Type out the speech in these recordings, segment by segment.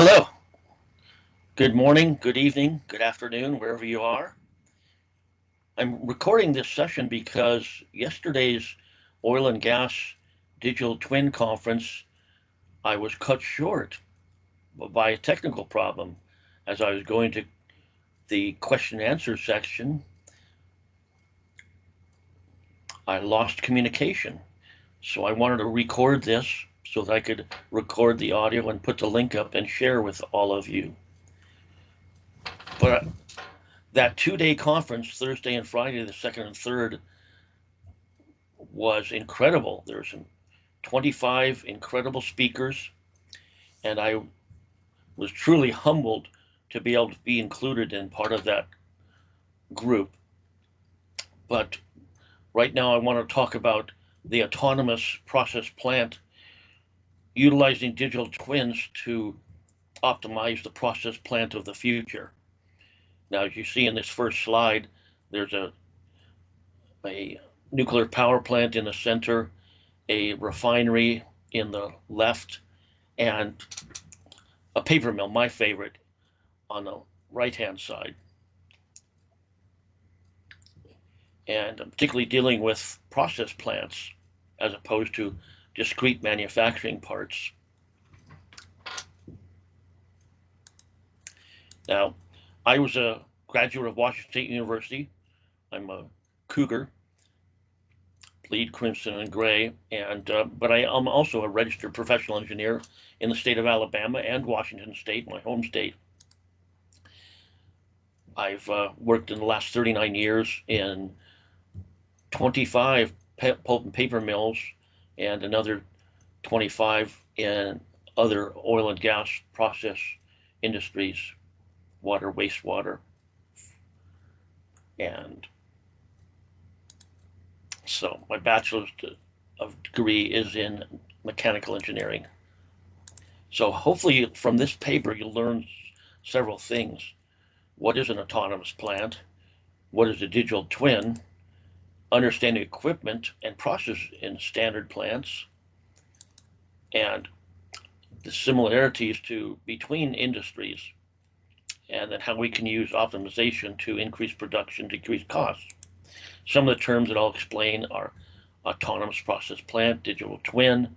Hello, good morning, good evening, good afternoon, wherever you are. I'm recording this session because yesterday's oil and gas digital twin conference, I was cut short by a technical problem. As I was going to the question and answer section, I lost communication. So I wanted to record this so that I could record the audio and put the link up and share with all of you. But that 2 day conference, Thursday and Friday, the second and third, was incredible. There's 25 incredible speakers, and I was truly humbled to be able to be included in part of that group. But right now, I want to talk about the autonomous process plant utilizing digital twins to optimize the process plant of the future. Now, as you see in this first slide, there's a nuclear power plant in the center, a refinery in the left, and a paper mill, my favorite, on the right-hand side. And I'm particularly dealing with process plants as opposed to discrete manufacturing parts. Now, I was a graduate of Washington State University. I'm a Cougar, bleed crimson and gray, and but I am also a registered professional engineer in the state of Alabama and Washington State, my home state. I've worked in the last 39 years in 25 pulp and paper mills and another 25 in other oil and gas process industries, water, wastewater. And so my bachelor's of degree is in mechanical engineering. So hopefully from this paper you'll learn several things. What is an autonomous plant? What is a digital twin? Understanding equipment and process in standard plants, and the similarities between industries, and then how we can use optimization to increase production, decrease costs. Some of the terms that I'll explain are autonomous process plant, digital twin,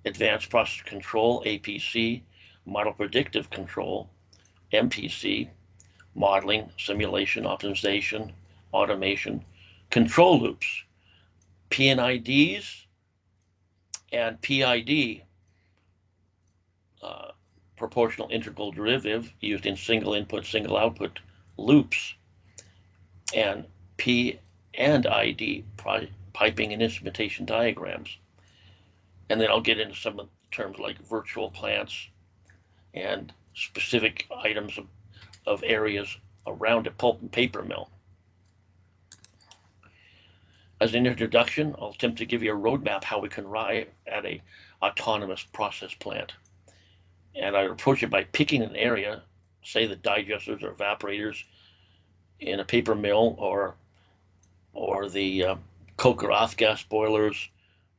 advanced process control, APC, model predictive control, MPC, modeling, simulation, optimization, automation, control loops, PNIDs, and PID, proportional integral derivative used in single input, single output loops, and P and ID, piping and instrumentation diagrams. And then I'll get into some of the terms like virtual plants and specific items of areas around a pulp and paper mill. As an introduction, I'll attempt to give you a roadmap how we can arrive at a autonomous process plant. And I approach it by picking an area, say the digesters or evaporators in a paper mill, or the coke or off gas boilers,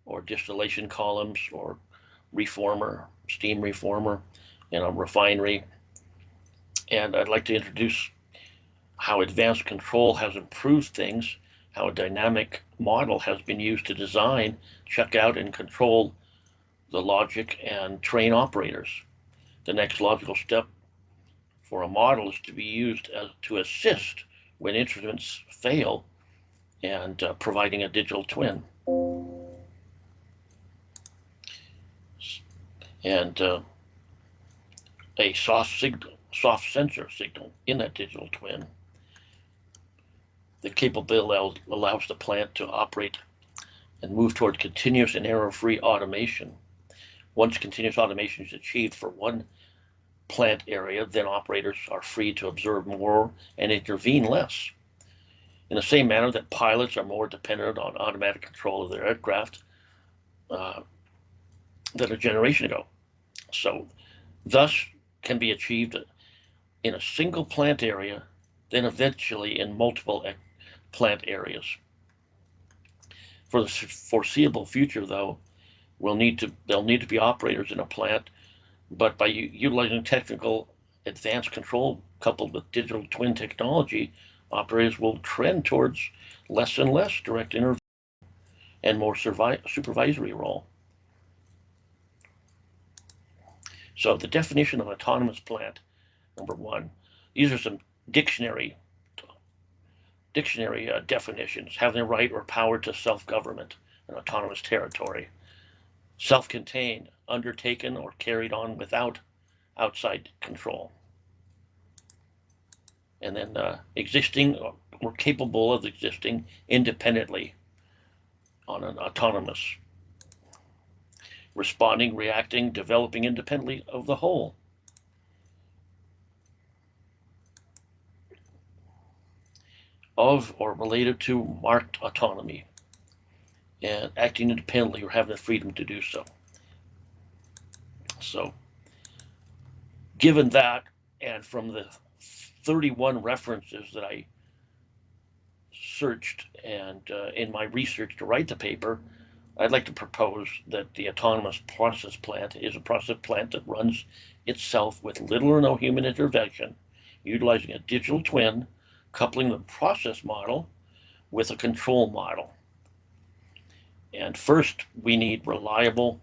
or distillation columns, or reformer, steam reformer in a refinery. And I'd like to introduce how advanced control has improved things, how a dynamic model has been used to design, check out, and control the logic and train operators. The next logical step for a model is to be used to assist when instruments fail, and providing a digital twin. And a soft sensor signal in that digital twin. The capability allows the plant to operate and move toward continuous and error-free automation. Once continuous automation is achieved for one plant area, then operators are free to observe more and intervene less. In the same manner that pilots are more dependent on automatic control of their aircraft than a generation ago. So, thus can be achieved in a single plant area, then eventually in multiple plant areas. For the foreseeable future, though, there'll need to be operators in a plant But by utilizing technical advanced control coupled with digital twin technology, operators will trend towards less and less direct intervention and more supervisory role. So the definition of autonomous plant, number one, these are some dictionary definitions: having the right or power to self-government, an autonomous territory; self-contained, undertaken or carried on without outside control; and then existing or capable of existing independently on an autonomous; responding, reacting, developing independently of the whole; of or related to marked autonomy; and acting independently or having the freedom to do so. So, given that, and from the 31 references that I searched and in my research to write the paper, I'd like to propose that the autonomous process plant is a process plant that runs itself with little or no human intervention, utilizing a digital twin, coupling the process model with a control model. And first, we need reliable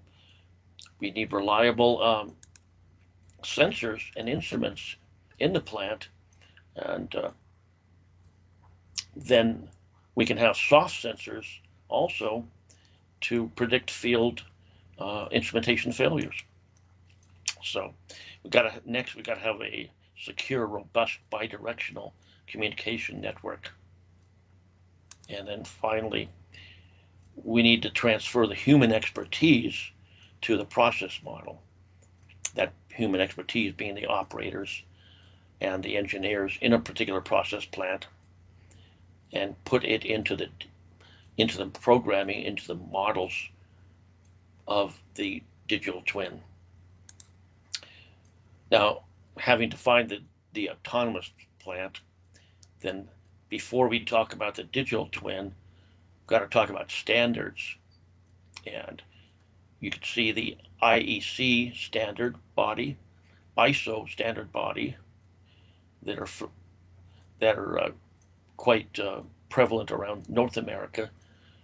sensors and instruments in the plant, and then we can have soft sensors also to predict field instrumentation failures. So we got to have a secure, robust, bidirectional communication network. And then finally, we need to transfer the human expertise to the process model. That human expertise being the operators and the engineers in a particular process plant, and put it into the programming, into the models of the digital twin. Now, having defined the autonomous plant, then before we talk about the digital twin, we've got to talk about standards. And you can see the IEC standard body, ISO standard body, that are quite prevalent around North America.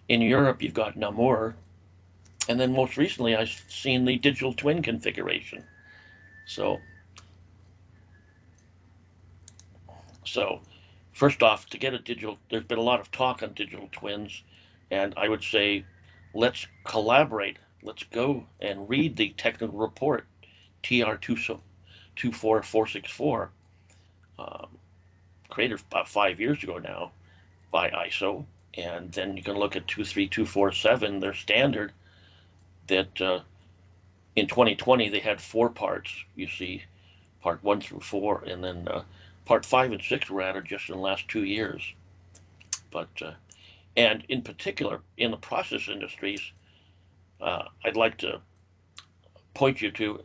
In Europe, you've got Namur, and then most recently, I've seen the digital twin configuration. So first off, to get a digital, there's been a lot of talk on digital twins, and I would say, let's collaborate. Let's go and read the technical report, TR 24464, created about 5 years ago now by ISO. And then you can look at 23247, their standard, that in 2020 they had 4 parts. You see part 1 through 4, and then part 5 and 6 were added just in the last 2 years. But and in particular in the process industries, I'd like to point you to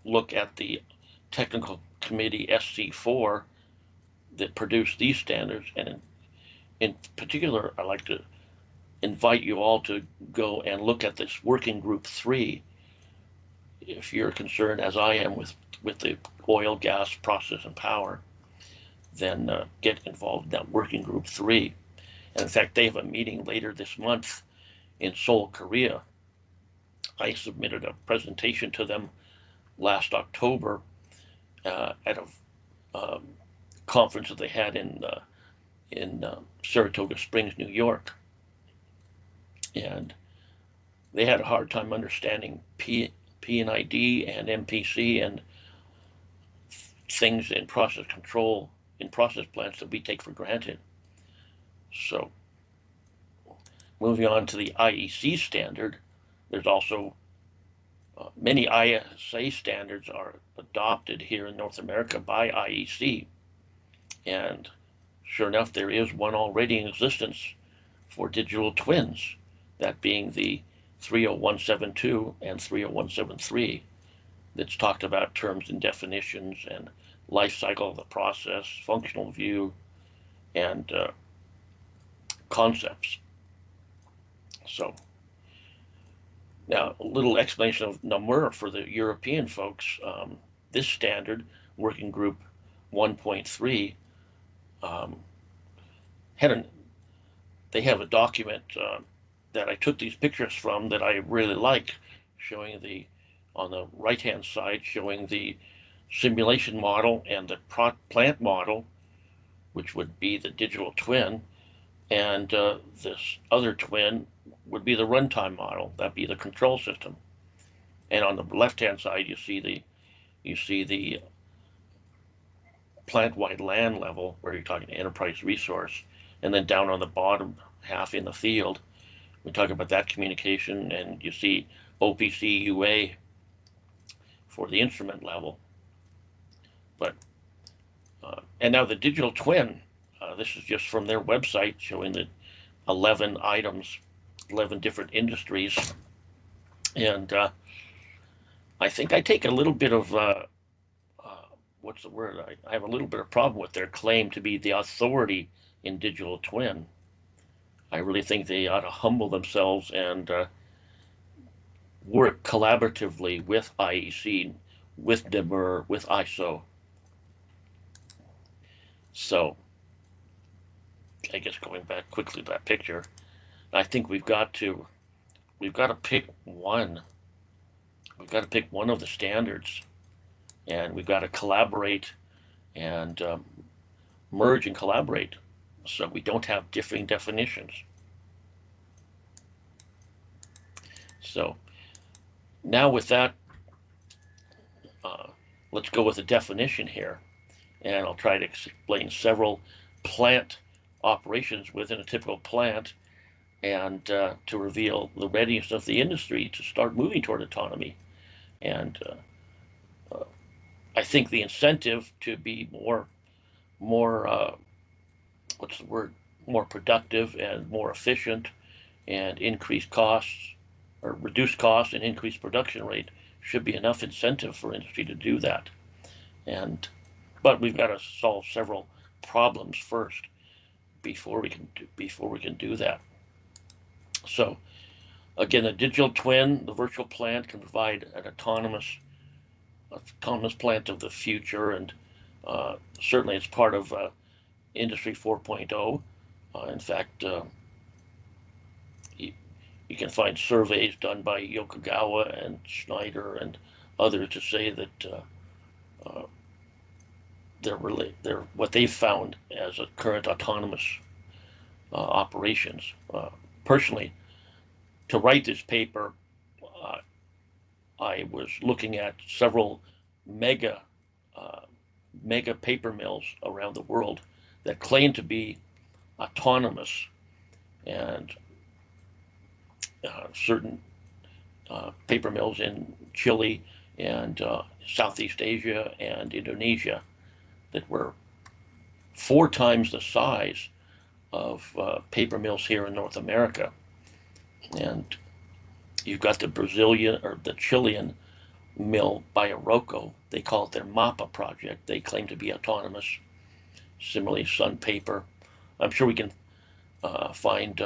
look at the technical committee SC4 that produced these standards, and in particular, I'd like to invite you all to go and look at this working group 3 if you're concerned, as I am, with the oil, gas, process, and power. Then get involved in that working group 3. And in fact, they have a meeting later this month in Seoul, Korea. I submitted a presentation to them last October at a conference that they had in Saratoga Springs, New York. And they had a hard time understanding P&ID and MPC and things in process control in process plants that we take for granted. So moving on to the IEC standard, there's also many ISA standards are adopted here in North America by IEC. And sure enough, there is one already in existence for digital twins, that being the 30172 and 30173, that's talked about terms and definitions and life cycle of the process, functional view, and concepts. So Now, a little explanation of NUMER for the European folks. This standard, Working Group 1.3, they have a document that I took these pictures from that I really like, showing on the right-hand side, showing the simulation model and the plant model, which would be the digital twin, and this other twin would be the runtime model. That'd be the control system. And on the left-hand side, you see the plant-wide land level, where you're talking enterprise resource, and then down on the bottom half in the field, we talk about that communication, and you see OPC UA for the instrument level. But and now the digital twin, this is just from their website, showing the 11 items, 11 different industries, and I think I take a little bit of what's the word? I have a little bit of problem with their claim to be the authority in digital twin. I really think they ought to humble themselves and work collaboratively with IEC, with DEMER, with ISO. So, I guess going back quickly to that picture, I think we've got to pick one. We've got to pick one of the standards, and we've got to collaborate and merge and collaborate, so we don't have differing definitions. So now with that, let's go with a definition here, and I'll try to explain several plant operations within a typical plant, and to reveal the readiness of the industry to start moving toward autonomy. And I think the incentive to be more what's the word? More productive and more efficient, and increase costs, or reduce costs and increase production rate, should be enough incentive for industry to do that. But we've got to solve several problems first before we can do that. So again, the digital twin, the virtual plant, can provide an autonomous plant of the future, and certainly it's part of Industry 4.0. In fact, you can find surveys done by Yokogawa and Schneider and others to say that they're what they've found as a current autonomous operations. Personally, to write this paper, I was looking at several mega paper mills around the world that claim to be autonomous, and certain paper mills in Chile and Southeast Asia and Indonesia that were 4 times the size of paper mills here in North America. And you've got the Brazilian or the Chilean mill by Arauco. They call it their MAPA project. They claim to be autonomous. Similarly, Sun Paper. I'm sure we can find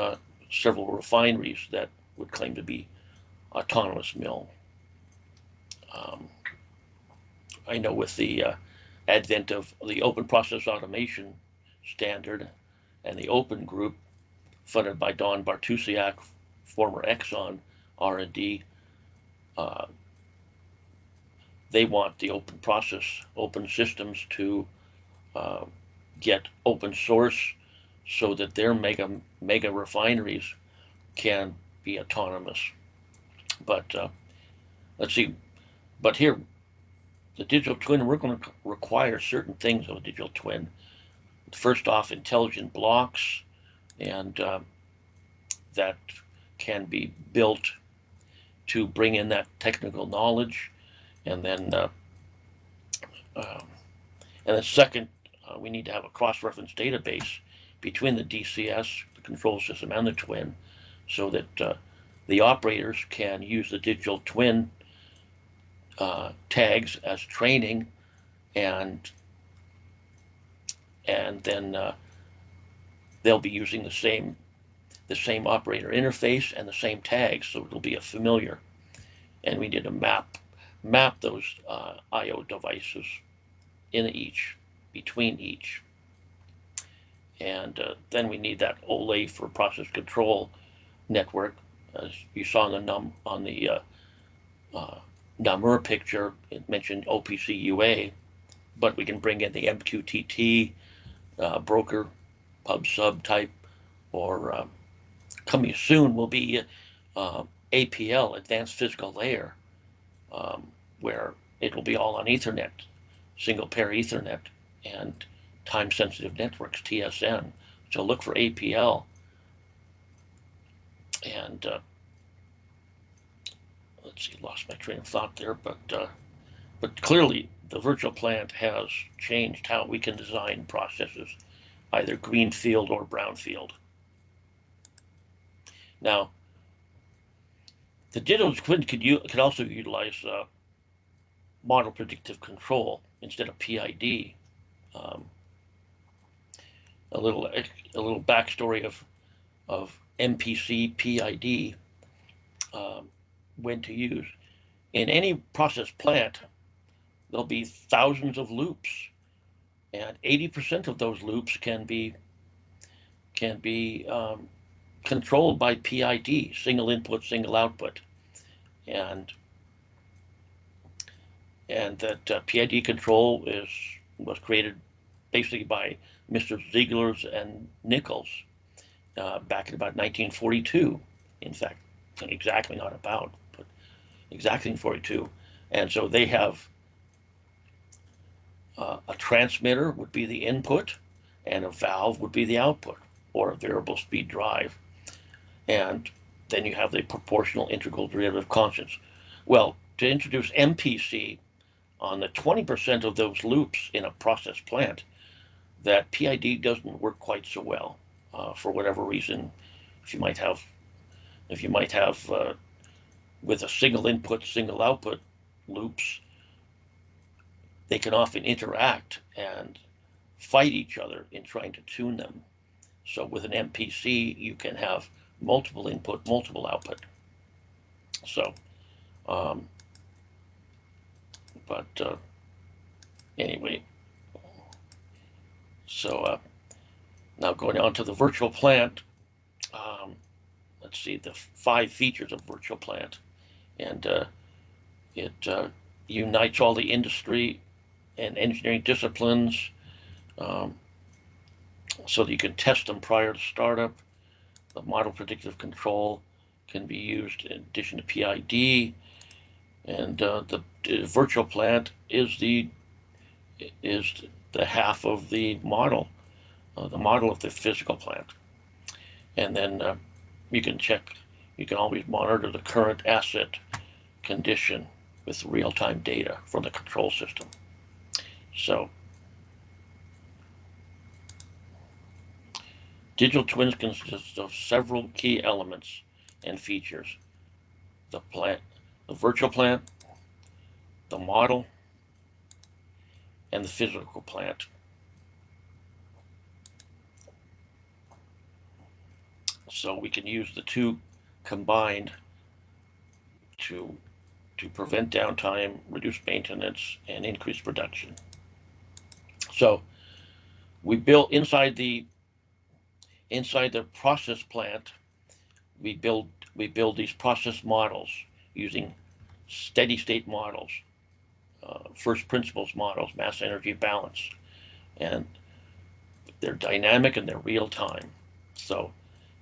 several refineries that would claim to be autonomous mill. I know with the advent of the open process automation standard and the open group funded by Don Bartusiak, former Exxon R&D, they want the open process, open systems to get open source so that their mega refineries can be autonomous. But let's see. But here, the digital twin, we're going to require certain things of a digital twin. First off, intelligent blocks, and that can be built to bring in that technical knowledge, and then second, we need to have a cross-reference database between the DCS, the control system, and the twin, so that the operators can use the digital twin tags as training, and then they'll be using the same operator interface and the same tags, so it'll be a familiar. and we need to map those I/O devices in each, between each, and then we need that OLE for process control network, as you saw on the Namur picture. It mentioned OPC UA, but we can bring in the MQTT broker, pub sub type, or coming soon will be APL, Advanced Physical Layer, where it will be all on Ethernet, single pair Ethernet, and time sensitive networks, TSN. So look for APL. And let's see, lost my train of thought there, but clearly the virtual plant has changed how we can design processes, either greenfield or brownfield. Now, the digital twin could also utilize model predictive control instead of PID. A little backstory of MPC, PID, when to use. In any process plant, there'll be thousands of loops, and 80% of those loops can be controlled by PID, single input, single output, and that PID control was created basically by Mr. Ziegler's and Nichols back in about 1942. In fact, exactly not about, but exactly in 42. And so they have a transmitter would be the input, and a valve would be the output, or a variable speed drive. And then you have the proportional integral derivative constants. Well, to introduce MPC on the 20% of those loops in a process plant, that PID doesn't work quite so well for whatever reason. If you might have with a single input, single output loops, they can often interact and fight each other in trying to tune them. So with an MPC, you can have multiple input, multiple output. So, anyway, so now going on to the virtual plant, let's see the 5 features of virtual plant, and it unites all the industry and engineering disciplines, so that you can test them prior to startup. The model predictive control can be used in addition to PID, and the virtual plant is the half of the model of the physical plant. And then you can always monitor the current asset condition with real-time data from the control system. So digital twins consist of several key elements and features: the virtual plant, the model, and the physical plant. So we can use the two combined to prevent downtime, reduce maintenance, and increase production. So we built inside the process plant, we build these process models using steady state models, first principles models, mass energy balance, and they're dynamic and they're real time. So,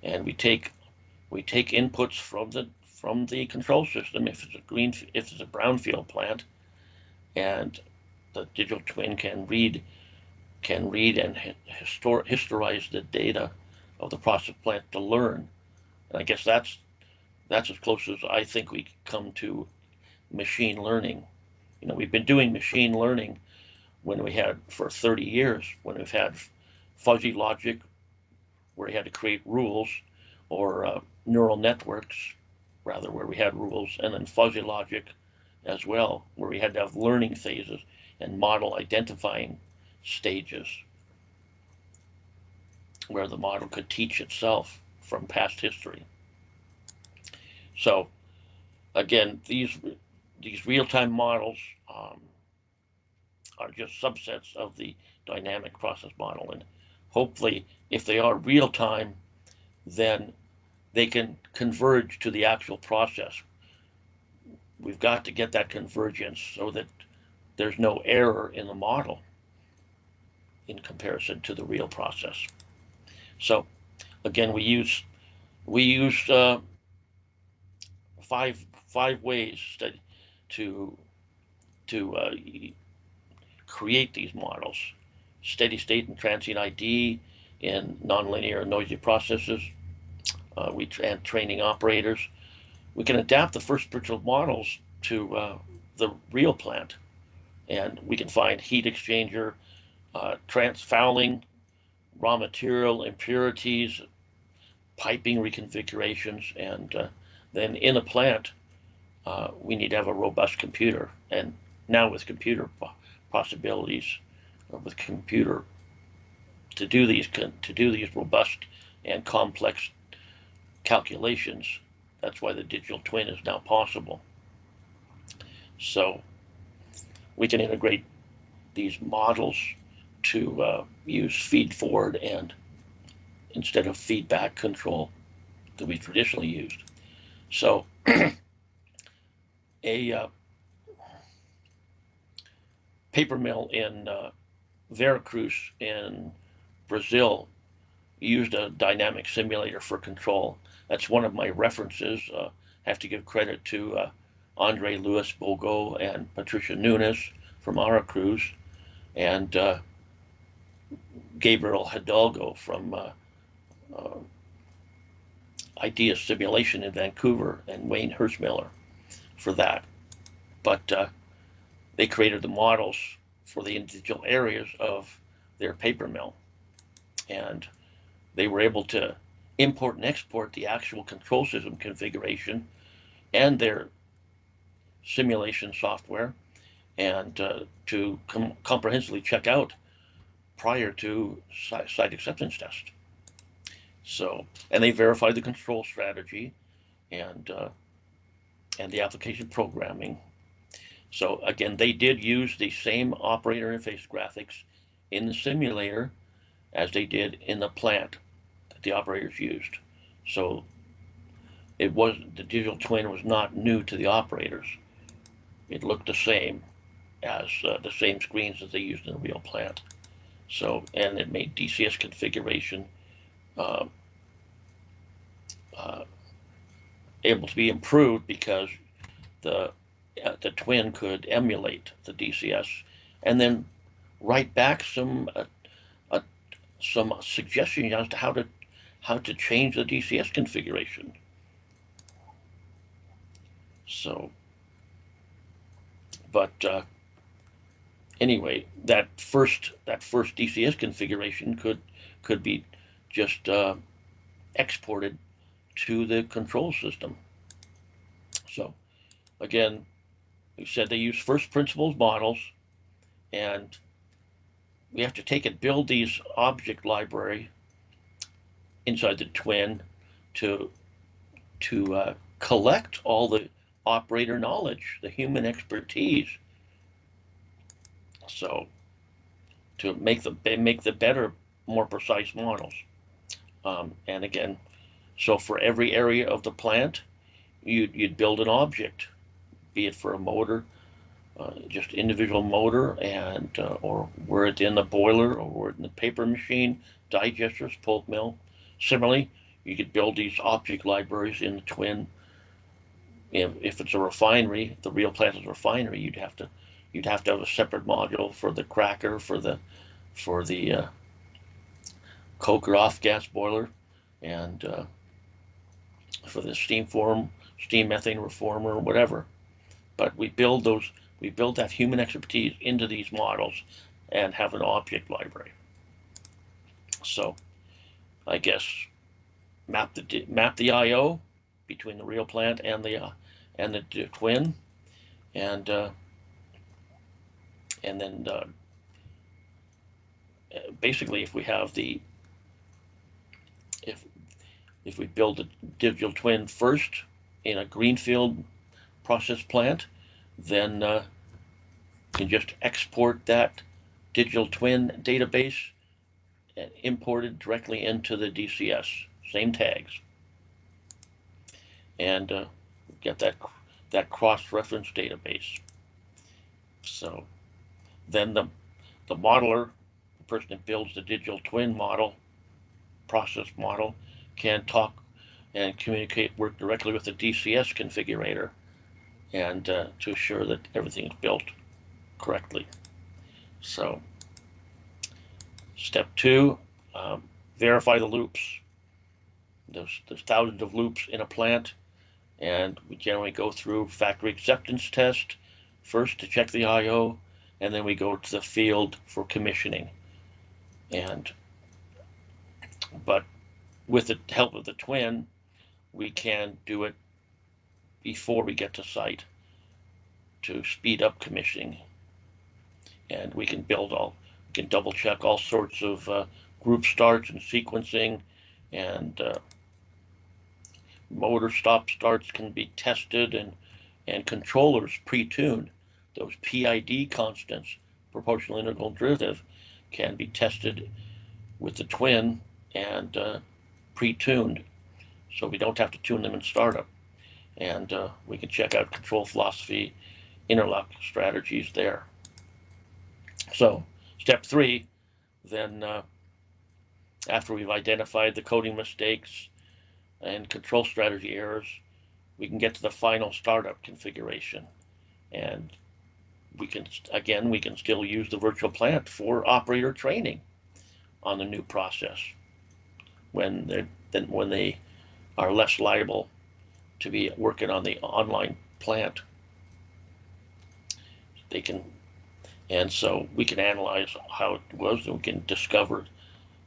and we take inputs from the control system if it's a brownfield plant, and the digital twin can read and historize the data of the process plant to learn. And I guess that's as close as I think we come to machine learning. You know, we've been doing machine learning for 30 years, when we've had fuzzy logic where we had to create rules, or neural networks rather, where we had rules, and then fuzzy logic as well, where we had to have learning phases and model identifying stages, where the model could teach itself from past history. So again, these real-time models are just subsets of the dynamic process model, and hopefully, if they are real-time, then they can converge to the actual process. We've got to get that convergence so that there's no error in the model in comparison to the real process. So again, we use five ways to create these models: steady state and transient ID in nonlinear and noisy processes. And training operators. We can adapt the first principle models to the real plant, and we can find heat exchanger, transfouling, raw material impurities, piping reconfigurations, and then in a plant, we need to have a robust computer. And now with computer possibilities, with computer to do these robust and complex calculations, that's why the digital twin is now possible. So we can integrate these models to use feed forward and instead of feedback control that we traditionally used. So a paper mill in Veracruz in Brazil used a dynamic simulator for control. That's one of my references. I have to give credit to Andre Luis Bogo and Patricia Nunes from Veracruz, and Gabriel Hidalgo from Idea Simulation in Vancouver, and Wayne Hirschmiller for that. But they created the models for the individual areas of their paper mill, and they were able to import and export the actual control system configuration and their simulation software, and to comprehensively check out prior to site acceptance test. So, and they verified the control strategy and the application programming. So again, they did use the same operator interface graphics in the simulator as they did in the plant that the operators used. So the digital twin was not new to the operators. It looked the same as the same screens that they used in the real plant. So, and it made DCS configuration able to be improved because the twin could emulate the DCS and then write back some suggestions as to how to change the DCS configuration. So, but anyway, that first DCS configuration could be just exported to the control system. So again, we said they use first principles models, and we have to build these object library inside the twin to collect all the operator knowledge, the human expertise. So to make the better, more precise models. And again, so for every area of the plant, you'd build an object, be it for a motor, just individual motor, and or were it in the boiler, or were it in the paper machine, digesters, pulp mill. Similarly, you could build these object libraries in the twin. If it's a refinery, the real plant is a refinery, you'd have to have a separate module for the cracker, for the coke or off gas boiler, and for the steam methane reformer, or whatever. But we build that human expertise into these models and have an object library. So I guess map the I/O between the real plant and the twin, and then basically, if we build a digital twin first in a greenfield process plant, then you can just export that digital twin database and import it directly into the DCS, same tags, and get that cross-reference database. So then the modeler, the person that builds the digital twin model, process model, can talk and communicate, work directly with the DCS configurator, and to assure that everything is built correctly. So step 2, verify the loops. There's thousands of loops in a plant, and we generally go through factory acceptance test first to check the I/O, and then we go to the field for commissioning. But with the help of the twin, we can do it before we get to site to speed up commissioning, and we can double check all sorts of group starts and sequencing, and motor stop starts can be tested, and controllers pre-tuned. Those PID constants, proportional integral derivative, can be tested with the twin and pre-tuned, so we don't have to tune them in startup. And we can check out control philosophy, interlock strategies there. So step 3, then after we've identified the coding mistakes and control strategy errors, we can get to the final startup configuration, and we can still use the virtual plant for operator training on the new process when they are less liable to be working on the online plant. And so we can analyze how it was, and we can discover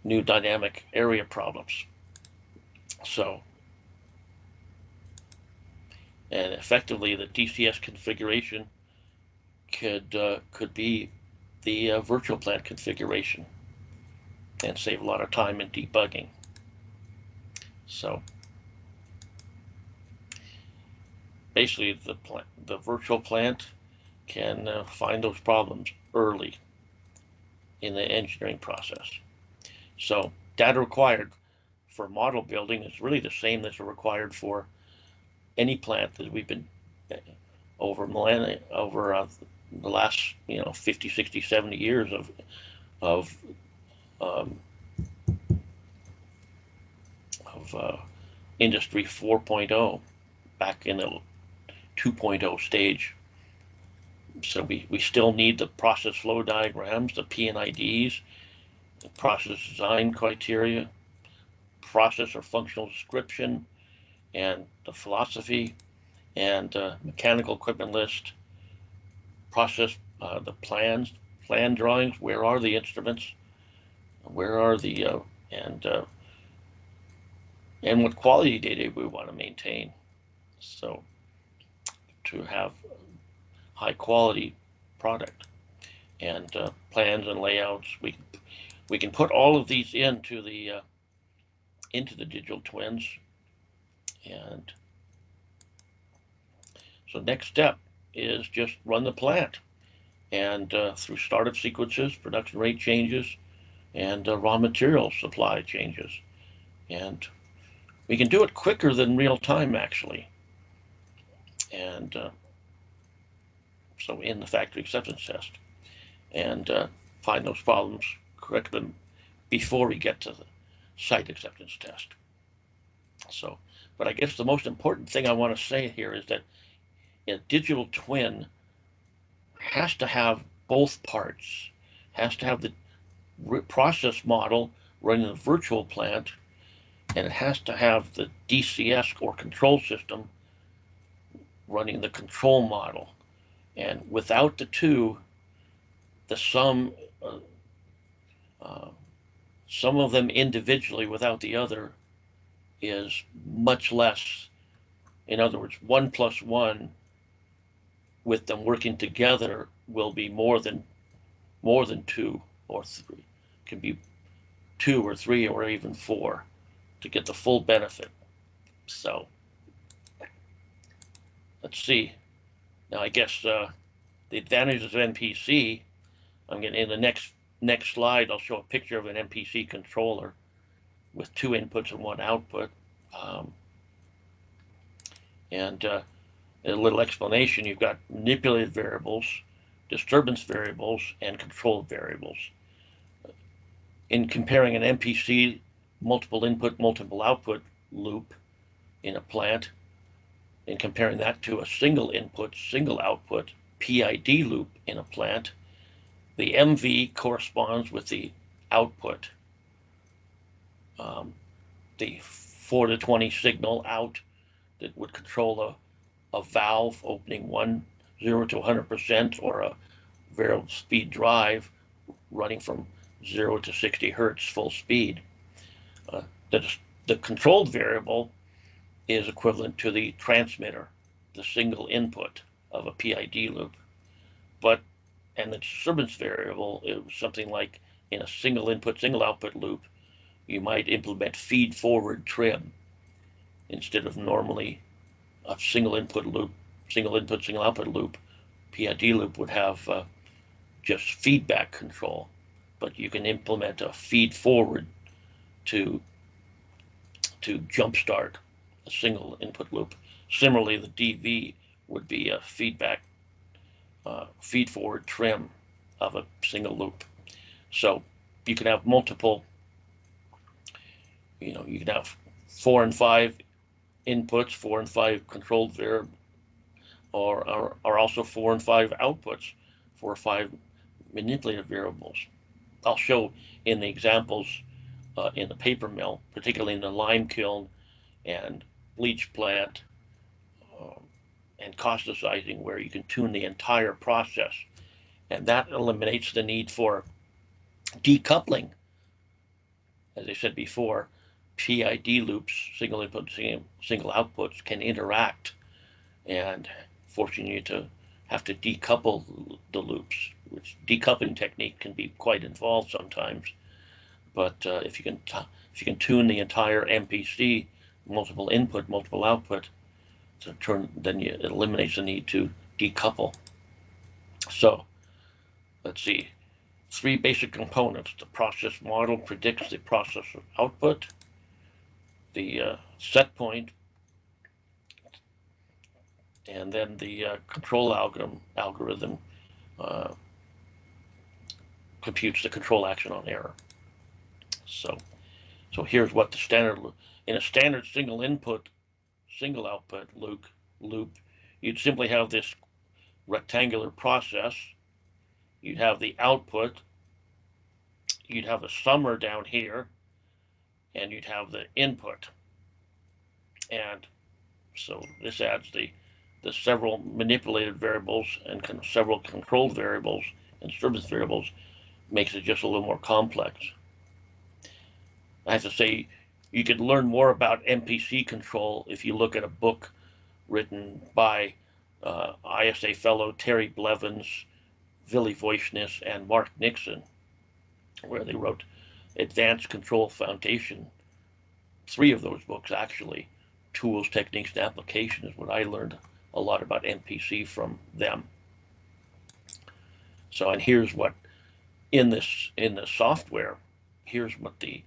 new dynamic area problems. So, and effectively, the DCS configuration could be the virtual plant configuration and save a lot of time in debugging. So basically, the virtual plant can find those problems early in the engineering process. So data required for model building is really the same that's required for any plant that we've been over the last 50, 60, 70 years of Industry 4.0, back in the 2.0 stage. So we still need the process flow diagrams, the P&IDs, the process design criteria, process or functional description, and the philosophy, and mechanical equipment list, process, the plan drawings, where are the instruments, where are the, and what quality data we want to maintain. So to have high quality product, and plans and layouts, we can put all of these into the digital twins. And so next step is just run the plant, and through startup sequences, production rate changes, and raw material supply changes. And we can do it quicker than real time, actually. And so in the factory acceptance test, and find those problems, correct them before we get to the site acceptance test. So, but I guess the most important thing I want to say here is that a digital twin has to have both parts, has to have the process model running the virtual plant, and it has to have the DCS or control system running the control model. And without the two, the some of them individually without the other is much less. In other words, 1 + 1 with them working together will be more than 2 or 3. It can be 2 or 3 or even 4 to get the full benefit. So let's see. Now, I guess the advantages of MPC, I'm going to, in the next slide, I'll show a picture of an MPC controller with 2 inputs and 1 output. And a little explanation, you've got manipulated variables, disturbance variables, and control variables. In comparing an MPC multiple input, multiple output loop in a plant, and comparing that to a single input, single output PID loop in a plant, the MV corresponds with the output. The 4 to 20 signal out that would control a valve opening 0 to 100%, or a variable speed drive running from 0 to 60 hertz full speed. The controlled variable is equivalent to the transmitter, the single input of a PID loop. And the disturbance variable is something like, in a single input, single output loop, you might implement feed forward trim instead of normally a single input loop, single input, single output loop. PID loop would have just feedback control, but you can implement a feed forward to jumpstart a single input loop. Similarly, the DV would be a feedback feed forward trim of a single loop. So you can have multiple, you can have 4 and 5 inputs, 4 and 5 controlled variables, or also 4 and 5 outputs, 4 or 5 manipulated variables. I'll show in the examples in the paper mill, particularly in the lime kiln and bleach plant and causticizing, where you can tune the entire process. And that eliminates the need for decoupling. As I said before, PID loops, single input, single outputs, can interact, and forcing you to have to decouple the loops, which decoupling technique can be quite involved sometimes. But if you can tune the entire MPC, multiple input, multiple output, then it eliminates the need to decouple. So let's see, 3 basic components. The process model predicts the process output. The set point, and then the control algorithm computes the control action on error. So here's what the standard, in a standard single input, single output loop, you'd simply have this rectangular process. You'd have the output, you'd have a summer down here, and you'd have the input. And so this adds the several manipulated variables and several controlled variables and disturbance variables, makes it just a little more complex. I have to say, you could learn more about MPC control if you look at a book written by ISA fellow Terry Blevins, Willy Voichness, and Mark Nixon, where they wrote Advanced Control Foundation. 3 of those books, actually, Tools, Techniques, and Application, is what I learned a lot about MPC from them. So, and here's what in the software, here's what the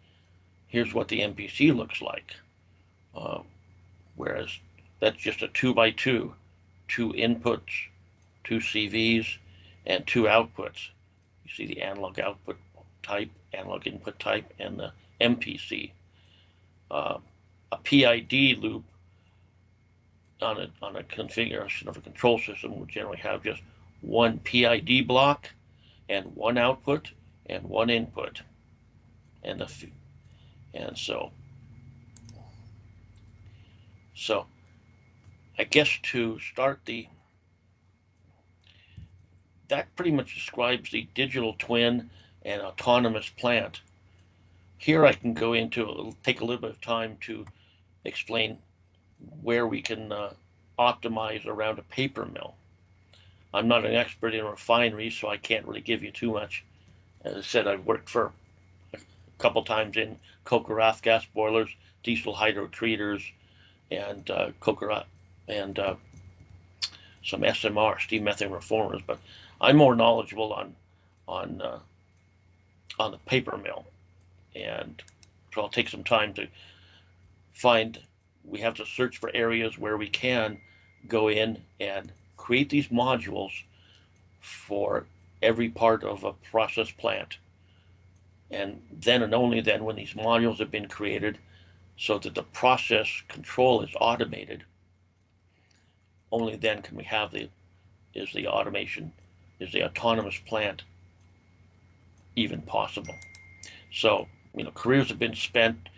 MPC looks like. Whereas that's just a 2x2, 2 inputs, 2 CVs, and 2 outputs. You see the analog output type, analog input type, and the MPC. A PID loop on a configuration of a control system would generally have just 1 PID block and 1 output and 1 input, and so I guess to start that pretty much describes the digital twin and autonomous plant. Here I can go into, take a little bit of time to explain where we can optimize around a paper mill. I'm not an expert in refineries, so I can't really give you too much. As I said, I've worked for a couple times in coke wrath gas boilers, diesel hydro treaters, and some SMR, steam methane reformers, but I'm more knowledgeable on the paper mill, and so I'll take some time to find. We have to search for areas where we can go in and create these modules for every part of a process plant. And then and only then, when these modules have been created so that the process control is automated, only then can we have the automation, is the autonomous plant even possible. So, careers have been spent,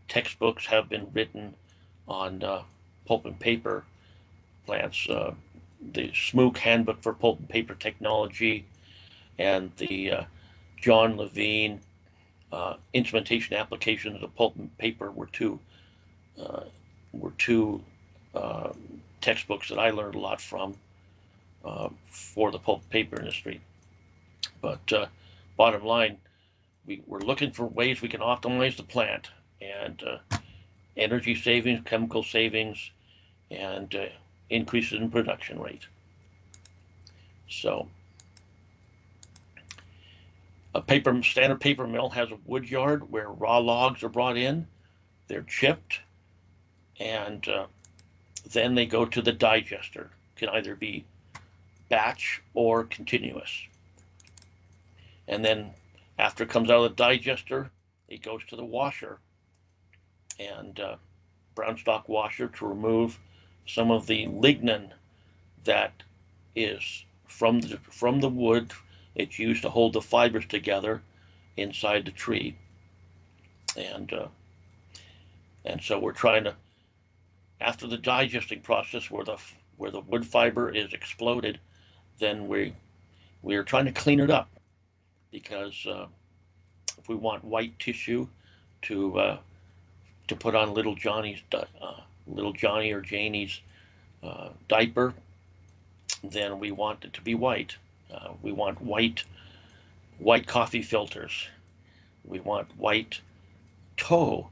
textbooks have been written on pulp and paper plants. The Smook Handbook for Pulp and Paper Technology and the John Levine Instrumentation Applications of Pulp and Paper were two textbooks that I learned a lot from for the pulp and paper industry. But bottom line, we're looking for ways we can optimize the plant, and energy savings, chemical savings, and increases in production rate. So a standard paper mill has a wood yard where raw logs are brought in, they're chipped, and then they go to the digester. It can either be batch or continuous. And then after it comes out of the digester, it goes to the washer, and brown stock washer, to remove some of the lignin that is from the wood. It's used to hold the fibers together inside the tree, and so we're trying to, after the digesting process where the wood fiber is exploded, then we are trying to clean it up, because if we want white tissue to put on little Johnny or Janie's diaper, then we want it to be white. We want white coffee filters. We want white tow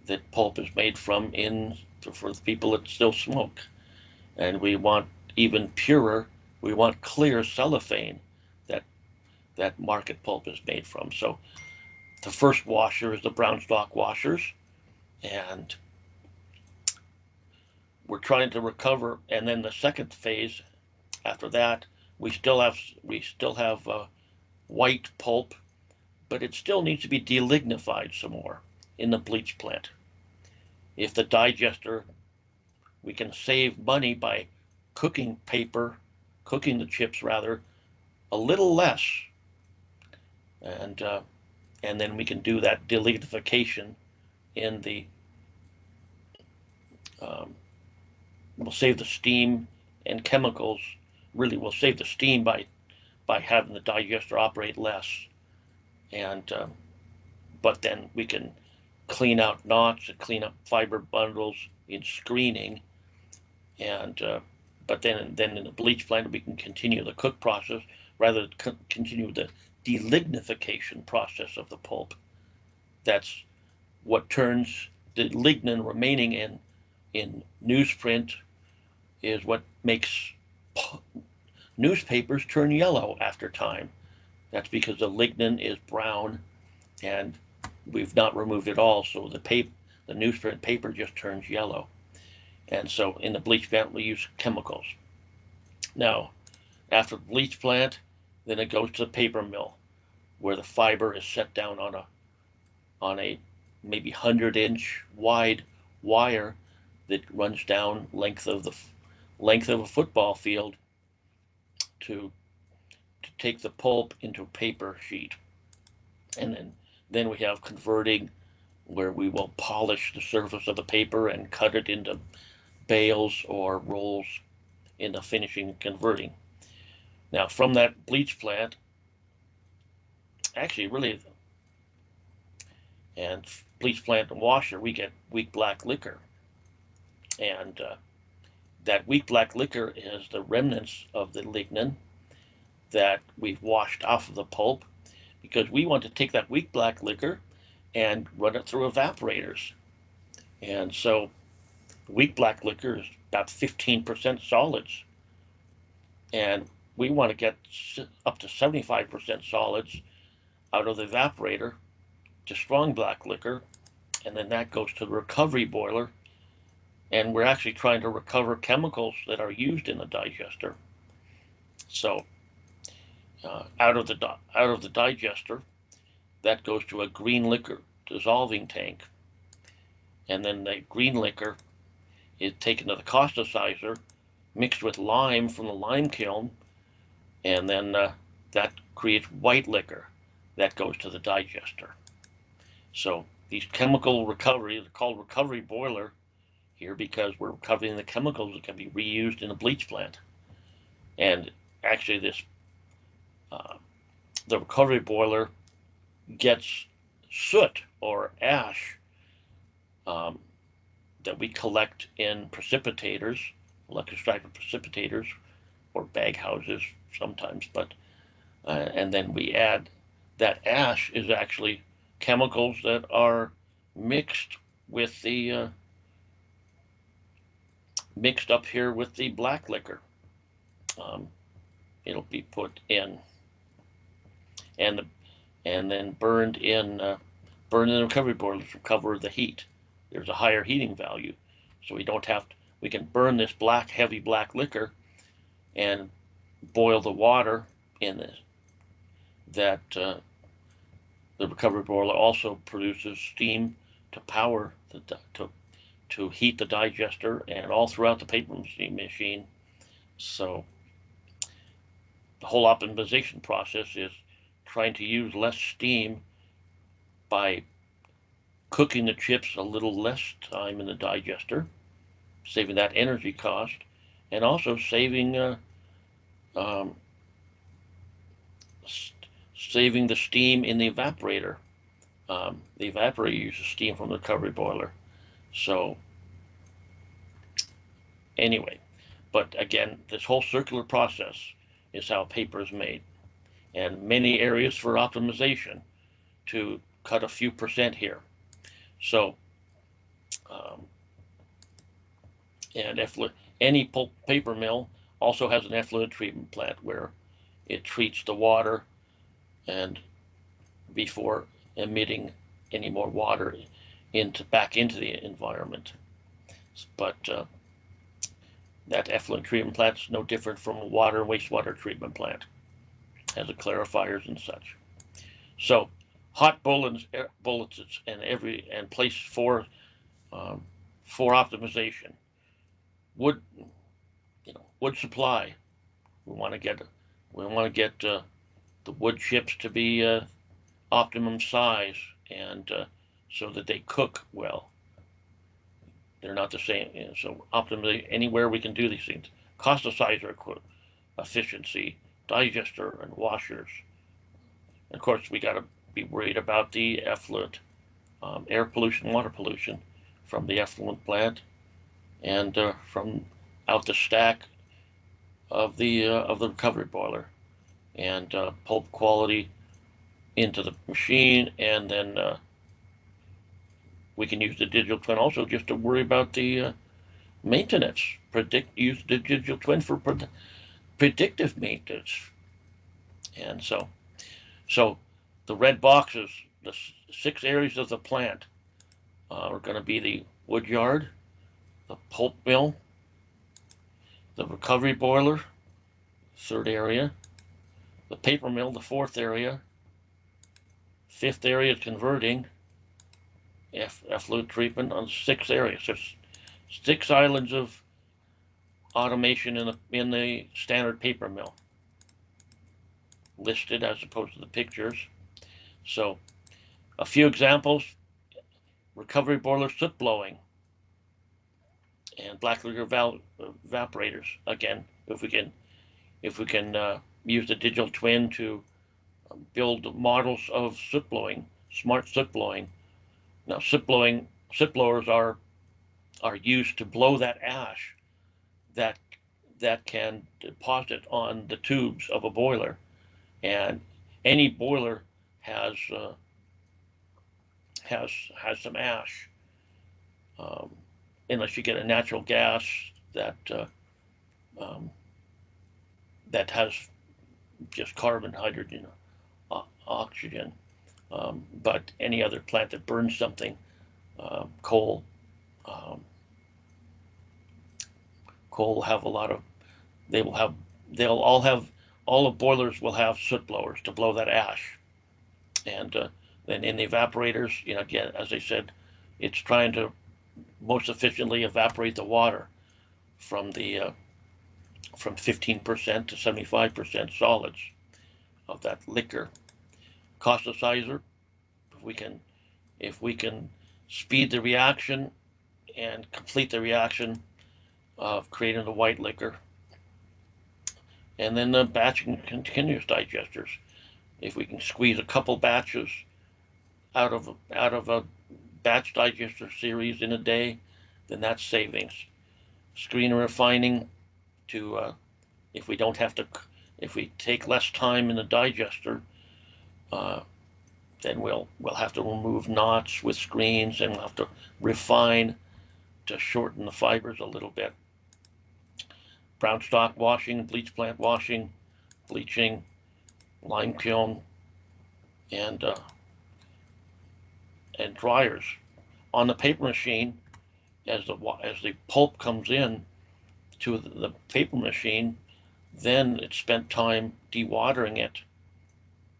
that pulp is made from for the people that still smoke. And we want even purer, we want clear cellophane that market pulp is made from. So the first washer is the brown stock washers, and we're trying to recover. And then the second phase after that, we still have white pulp, but it still needs to be delignified some more in the bleach plant. If the digester, we can save money by cooking the chips rather, a little less, and then we can do that delignification in the we'll save the steam and chemicals. Really, we'll save the steam by having the digester operate less, and but then we can clean out knots and clean up fiber bundles in screening, and but then in the bleach plant we can continue the cook process rather than continue the delignification process of the pulp. That's what turns the lignin remaining in newsprint, is what makes newspapers turn yellow after time. That's because the lignin is brown and we've not removed it all, so the newsprint paper just turns yellow. And so in the bleach plant we use chemicals. Now, after the bleach plant, then it goes to the paper mill, where the fiber is set down on a maybe 100-inch wide wire that runs down length of a football field to take the pulp into a paper sheet. And then we have converting, where we will polish the surface of the paper and cut it into bales or rolls in the finishing and converting. Now, from that bleach plant, actually really, and bleach plant and washer, we get weak black liquor. And that weak black liquor is the remnants of the lignin that we've washed off of the pulp, because we want to take that weak black liquor and run it through evaporators. And so weak black liquor is about 15% solids. And we want to get up to 75% solids out of the evaporator to strong black liquor, and then that goes to the recovery boiler, and we're actually trying to recover chemicals that are used in the digester. So out of the digester, that goes to a green liquor dissolving tank, and then the green liquor is taken to the causticizer, mixed with lime from the lime kiln, and then that creates white liquor that goes to the digester. So these chemical recovery, they're called recovery boiler here because we're recovering the chemicals that can be reused in a bleach plant. And actually the recovery boiler gets soot or ash that we collect in precipitators, electrostatic precipitators, or bag houses sometimes, but and then we add that ash is actually chemicals that are mixed with the mixed up here with the black liquor. It'll be put in and then burned in the recovery boiler to recover the heat. There's a higher heating value, so we don't have to, we can burn this heavy black liquor and boil the water in this. That the recovery boiler also produces steam to power to heat the digester and all throughout the paper machine. So the whole optimization process is trying to use less steam by cooking the chips a little less time in the digester, saving that energy cost, and also saving saving the steam in the evaporator. The evaporator uses steam from the recovery boiler. So anyway, but again, this whole circular process is how paper is made, and many areas for optimization to cut a few percent here. So, and any pulp paper mill also has an effluent treatment plant where it treats the water and before emitting any more water back into the environment. But that effluent treatment plant is no different from a water and wastewater treatment plant. It has a clarifiers and such. So hot bullets and place for optimization. Wood, wood supply. We want to get the wood chips to be optimum size and so that they cook well. They're not the same. So optimally, anywhere we can do these things. Causticizer efficiency, digester and washers. And of course, we got to be worried about the effluent, air pollution, water pollution from the effluent plant and from out the stack of the recovery boiler, and pulp quality into the machine, and then we can use the digital twin also just to worry about the maintenance. Use the digital twin for predictive maintenance. And so the red boxes, the 6 areas of the plant are going to be the wood yard, the pulp mill, the recovery boiler, 3rd area, the paper mill, the 4th area, 5th area is converting, effluent treatment on 6th area. So 6 islands of automation in the standard paper mill listed as opposed to the pictures. So a few examples: recovery boiler soot blowing and black liquor evaporators. Again, if we can use the digital twin to build models of soot blowing, smart soot blowing. Now soot blowers are used to blow that ash that can deposit on the tubes of a boiler, and any boiler has some ash, unless you get a natural gas that that has just carbon, hydrogen, oxygen. But any other plant that burns something, coal, coal will have a lot of, all the boilers will have soot blowers to blow that ash. And then in the evaporators, again, as I said, it's trying to most efficiently evaporate the water from 15% to 75% solids of that liquor. Costicizer, if we can speed the reaction and complete the reaction of creating the white liquor. And then the batch and continuous digesters. If we can squeeze a couple batches out of a batch digester series in a day, then that's savings. Screen and refining if we take less time in the digester, then we'll have to remove knots with screens, and we'll have to refine to shorten the fibers a little bit. Brown stock washing, bleach plant washing, bleaching, lime kiln, and dryers. On the paper machine, as the pulp comes in to the paper machine, then it's spent time dewatering it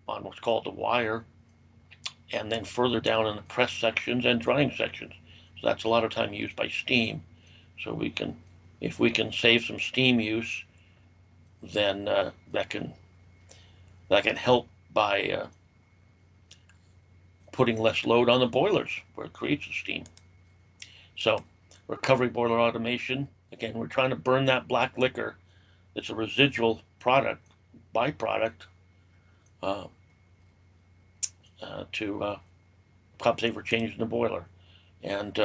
on what's called the wire, and then further down in the press sections and drying sections. So that's a lot of time used by steam. So if we can save some steam use, then that can help by putting less load on the boilers where it creates the steam. So recovery boiler automation, again, we're trying to burn that black liquor that's a residual byproduct, to compensate for changes in the boiler. And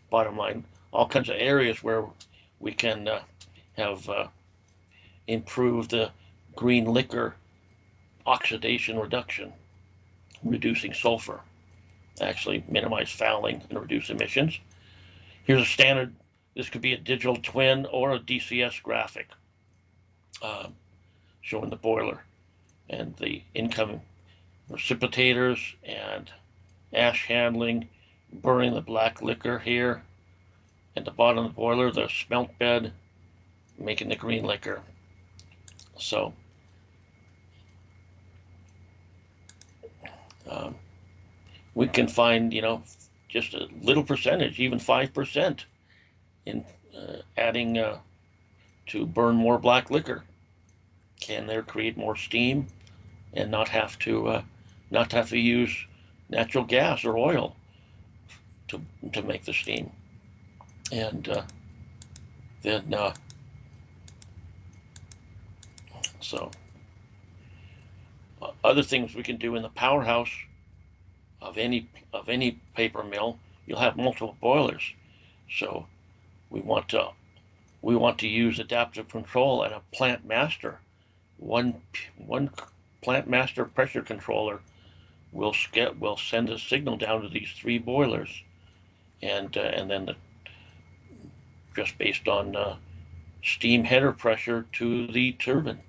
bottom line, all kinds of areas where we can have improved the green liquor oxidation reduction, reducing sulfur, actually minimize fouling and reduce emissions. Here's a standard. This could be a digital twin or a DCS graphic showing the boiler and the incoming precipitators and ash handling, burning the black liquor here. At the bottom of the boiler, the smelt bed, making the green liquor. So we can find, just a little percentage, even 5%, in adding to burn more black liquor. Can there create more steam and not have to use natural gas or oil to make the steam? And then other things we can do in the powerhouse of any paper mill, you'll have multiple boilers. So we want to use adaptive control and a plant master. One plant master pressure controller will send a signal down to these 3 boilers, and then just based on steam header pressure to the turbine,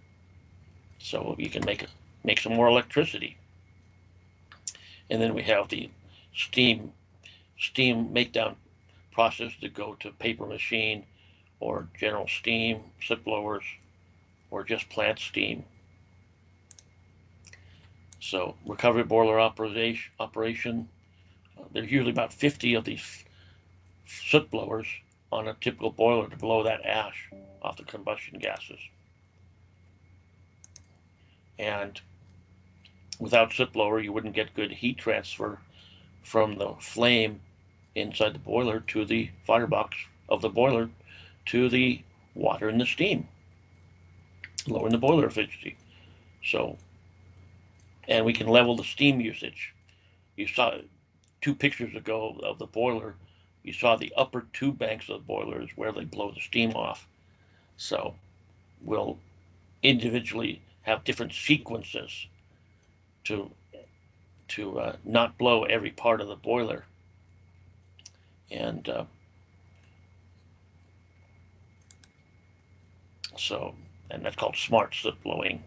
so you can make some more electricity. And then we have the steam makedown process to go to paper machine or general steam, soot blowers, or just plant steam. So recovery boiler operation, there's usually about 50 of these soot blowers on a typical boiler to blow that ash off the combustion gases. And without soot blower, you wouldn't get good heat transfer from the flame inside the boiler to the firebox of the boiler to the water and the steam, lowering the boiler efficiency. So, and we can level the steam usage. You saw 2 pictures ago of the boiler. You saw the upper 2 banks of the boiler is where they blow the steam off. So we'll individually have different sequences to not blow every part of the boiler. And and that's called smart slip blowing,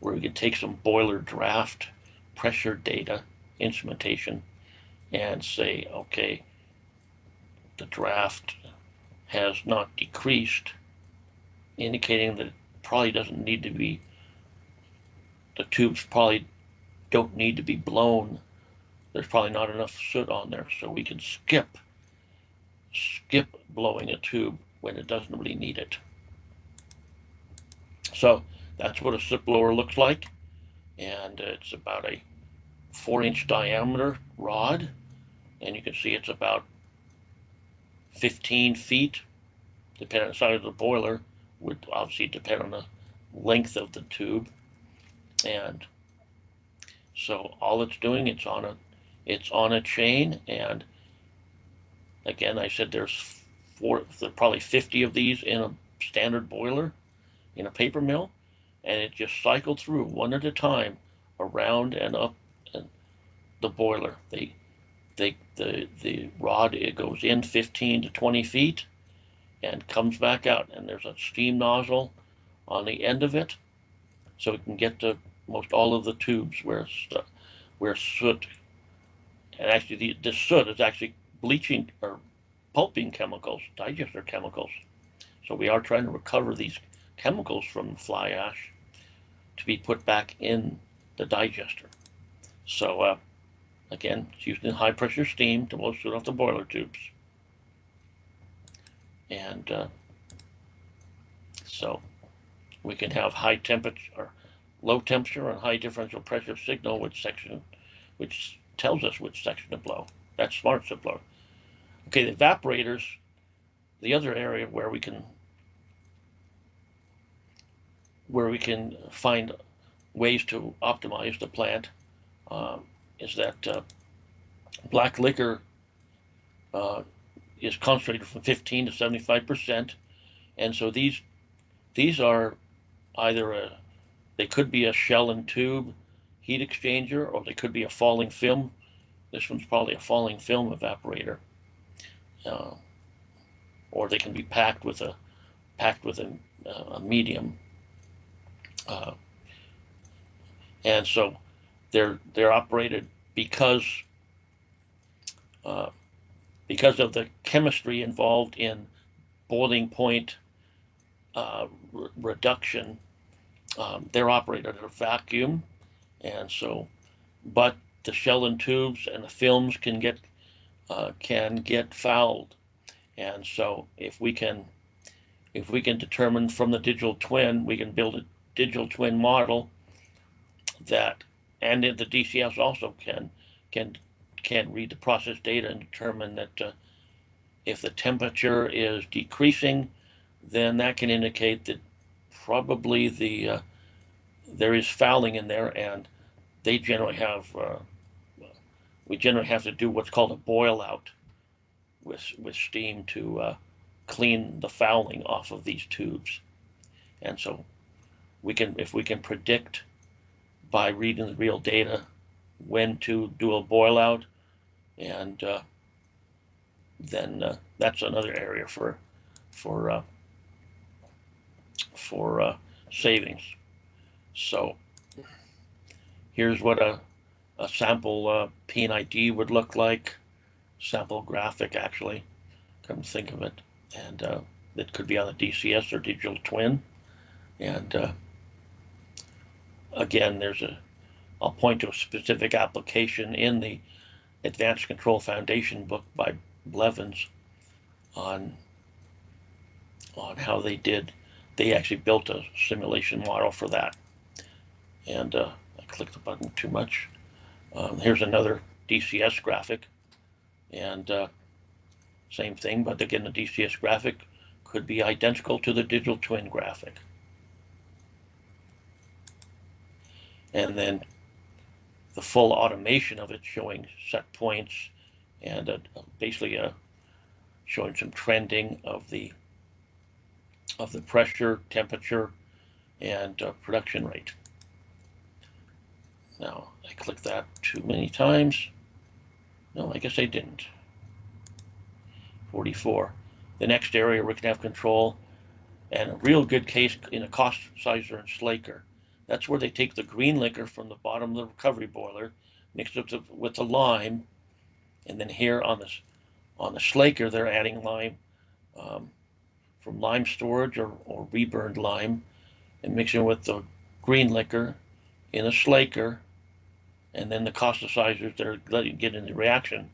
where we can take some boiler draft pressure data, instrumentation, and say, okay, the draft has not decreased, indicating that it probably doesn't need to be, the tubes probably don't need to be blown. There's probably not enough soot on there, so we can skip blowing a tube when it doesn't really need it. So that's what a slip blower looks like, and it's about a 4-inch diameter rod, and you can see it's about 15 feet, depending on the size of the boiler, would obviously depend on the length of the tube. And so all it's doing, it's on a chain, and again, I said there's probably 50 of these in a standard boiler in a paper mill, and it just cycled through one at a time around and up and the boiler. The rod, it goes in 15 to 20 feet and comes back out, and there's a steam nozzle on the end of it, so it can get to most all of the tubes where soot, and actually the soot is actually bleaching or pulping chemicals, digester chemicals. So we are trying to recover these chemicals from fly ash to be put back in the digester. So again, it's using high pressure steam to blow soot off the boiler tubes. And so we can have high temperature or low temperature and high differential pressure signal, which tells us which section to blow. That's smart slip blower. Okay, the evaporators, the other area where we can find ways to optimize the plant is that black liquor is concentrated from 15 to 75%, and so these are either they could be a shell and tube heat exchanger, or they could be a falling film. This one's probably a falling film evaporator, or they can be packed with a medium, and so they're operated because of the chemistry involved in boiling point reduction. They're operated at a vacuum, and so, but the shell and tubes and the films can get fouled, and so if we can determine from the digital twin, we can build a digital twin model that, and the DCS also can read the process data and determine that if the temperature is decreasing, then that can indicate that probably there is fouling in there, and they generally have we generally have to do what's called a boil out with steam to clean the fouling off of these tubes. And so if we can predict by reading the real data when to do a boil out, and then that's another area for savings. So here's what a sample P&ID would look like, sample graphic actually, come to think of it, and it could be on the DCS or digital twin. And again, I'll point to a specific application in the Advanced Control Foundation book by Blevins on how they actually built a simulation model for that. And I clicked the button too much. Here's another DCS graphic, and same thing, but again, the DCS graphic could be identical to the digital twin graphic. And then the full automation of it, showing set points and basically showing some trending of the pressure, temperature, and production rate. Now, I clicked that too many times. No, I guess I didn't. 44. The next area we can have control, And a real good case in a cost sizer and slaker. That's where they take the green liquor from the bottom of the recovery boiler, mix it with the lime, and then here on the slaker they're adding lime from lime storage or reburned lime, and mixing with the green liquor in a slaker, and then the causticizers they're letting it get in the reaction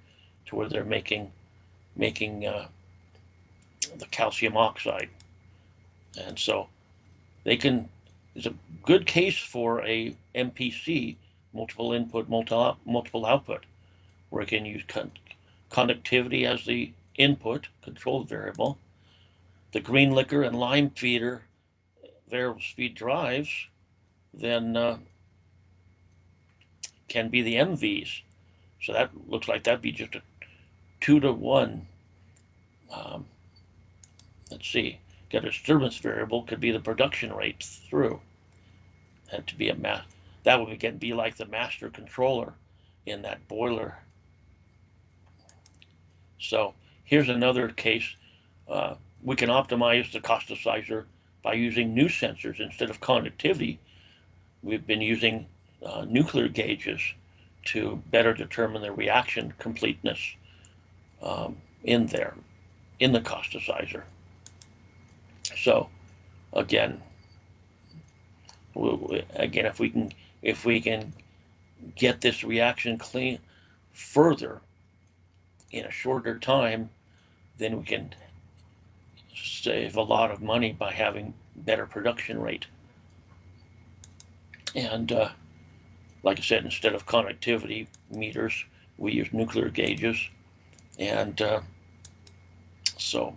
to where they're making the calcium oxide. And so it's a good case for a MPC, multiple input, multiple output, where it can use conductivity as the input, control variable. The green liquor and lime feeder, variable speed drives, then can be the MVs. So that looks like that'd be just a 2-to-1. Let's see, got a disturbance variable, could be the production rate through. And to be that would again be like the master controller in that boiler. So here's another case. We can optimize the causticizer by using new sensors instead of conductivity. We've been using nuclear gauges to better determine the reaction completeness in the causticizer. So again, if we can get this reaction clean further in a shorter time, then we can save a lot of money by having better production rate. And like I said, instead of conductivity meters, we use nuclear gauges. And so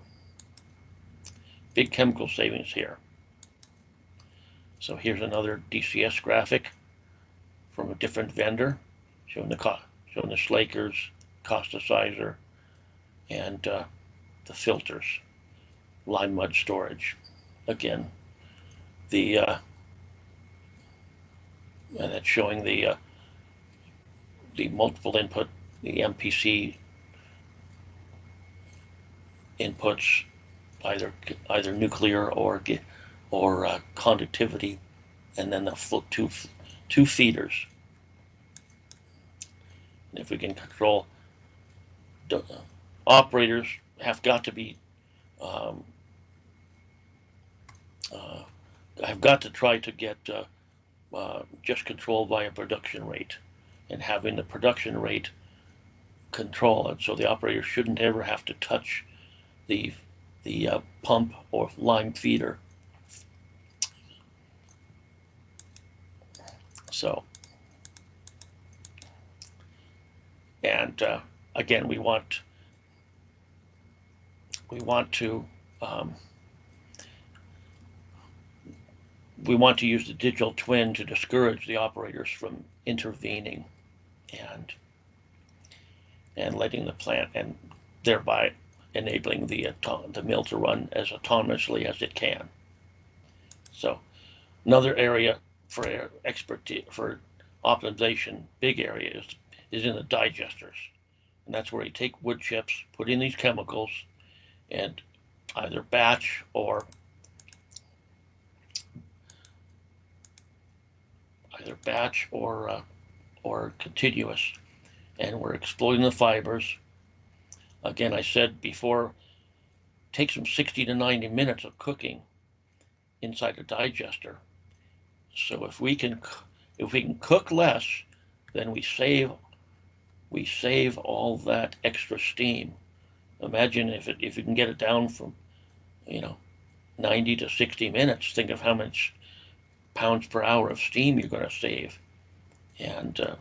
big chemical savings here. So here's another DCS graphic from a different vendor, showing the slakers, causticizer, and the filters, lime mud storage. Again, and it's showing the multiple input, the MPC inputs, either nuclear or conductivity, and then the two feeders. And if we can control, operators have got to be have got to try to get just control via production rate, and having the production rate control it, so the operator shouldn't ever have to touch the pump or lime feeder. So, and again, we want to use the digital twin to discourage the operators from intervening and letting the plant, and thereby enabling the mill to run as autonomously as it can. So another area for expertise, for optimization, big area is in the digesters, and that's where you take wood chips, put in these chemicals, and either batch or continuous, and we're exploiting the fibers. Again, I said before, it takes them 60 to 90 minutes of cooking inside a digester. So if we can cook less, then we save all that extra steam. Imagine if you can get it down from 90 to 60 minutes. Think of how much pounds per hour of steam you're going to save, and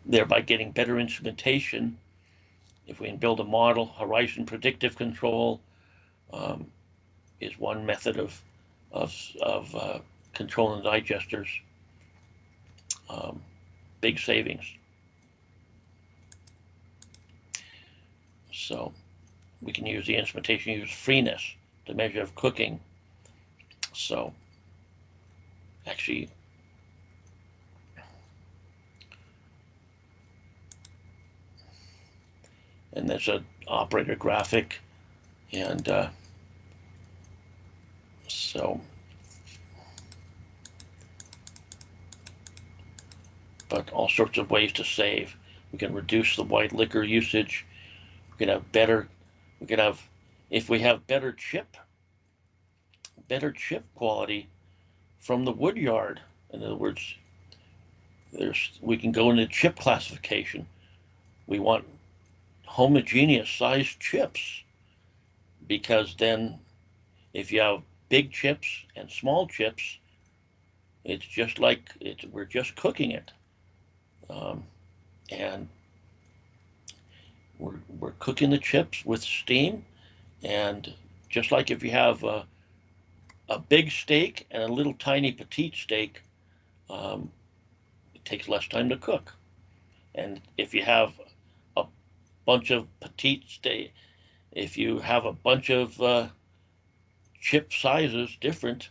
thereby getting better instrumentation. If we can build a model, horizon predictive control is one method of controlling digesters. Big savings. So we can use the instrumentation, use freeness to measure of cooking. So actually, and there's an operator graphic, and So, but all sorts of ways to save. We can reduce the white liquor usage. We can have better, we can have, if we have better chip quality from the wood yard. In other words, we can go into chip classification. We want homogeneous sized chips, because then if you have big chips and small chips, it's just like we're just cooking it, and we're cooking the chips with steam. And just like if you have a big steak and a little tiny petite steak, it takes less time to cook. And if you have a bunch of petite steak, if you have a bunch of chip sizes different,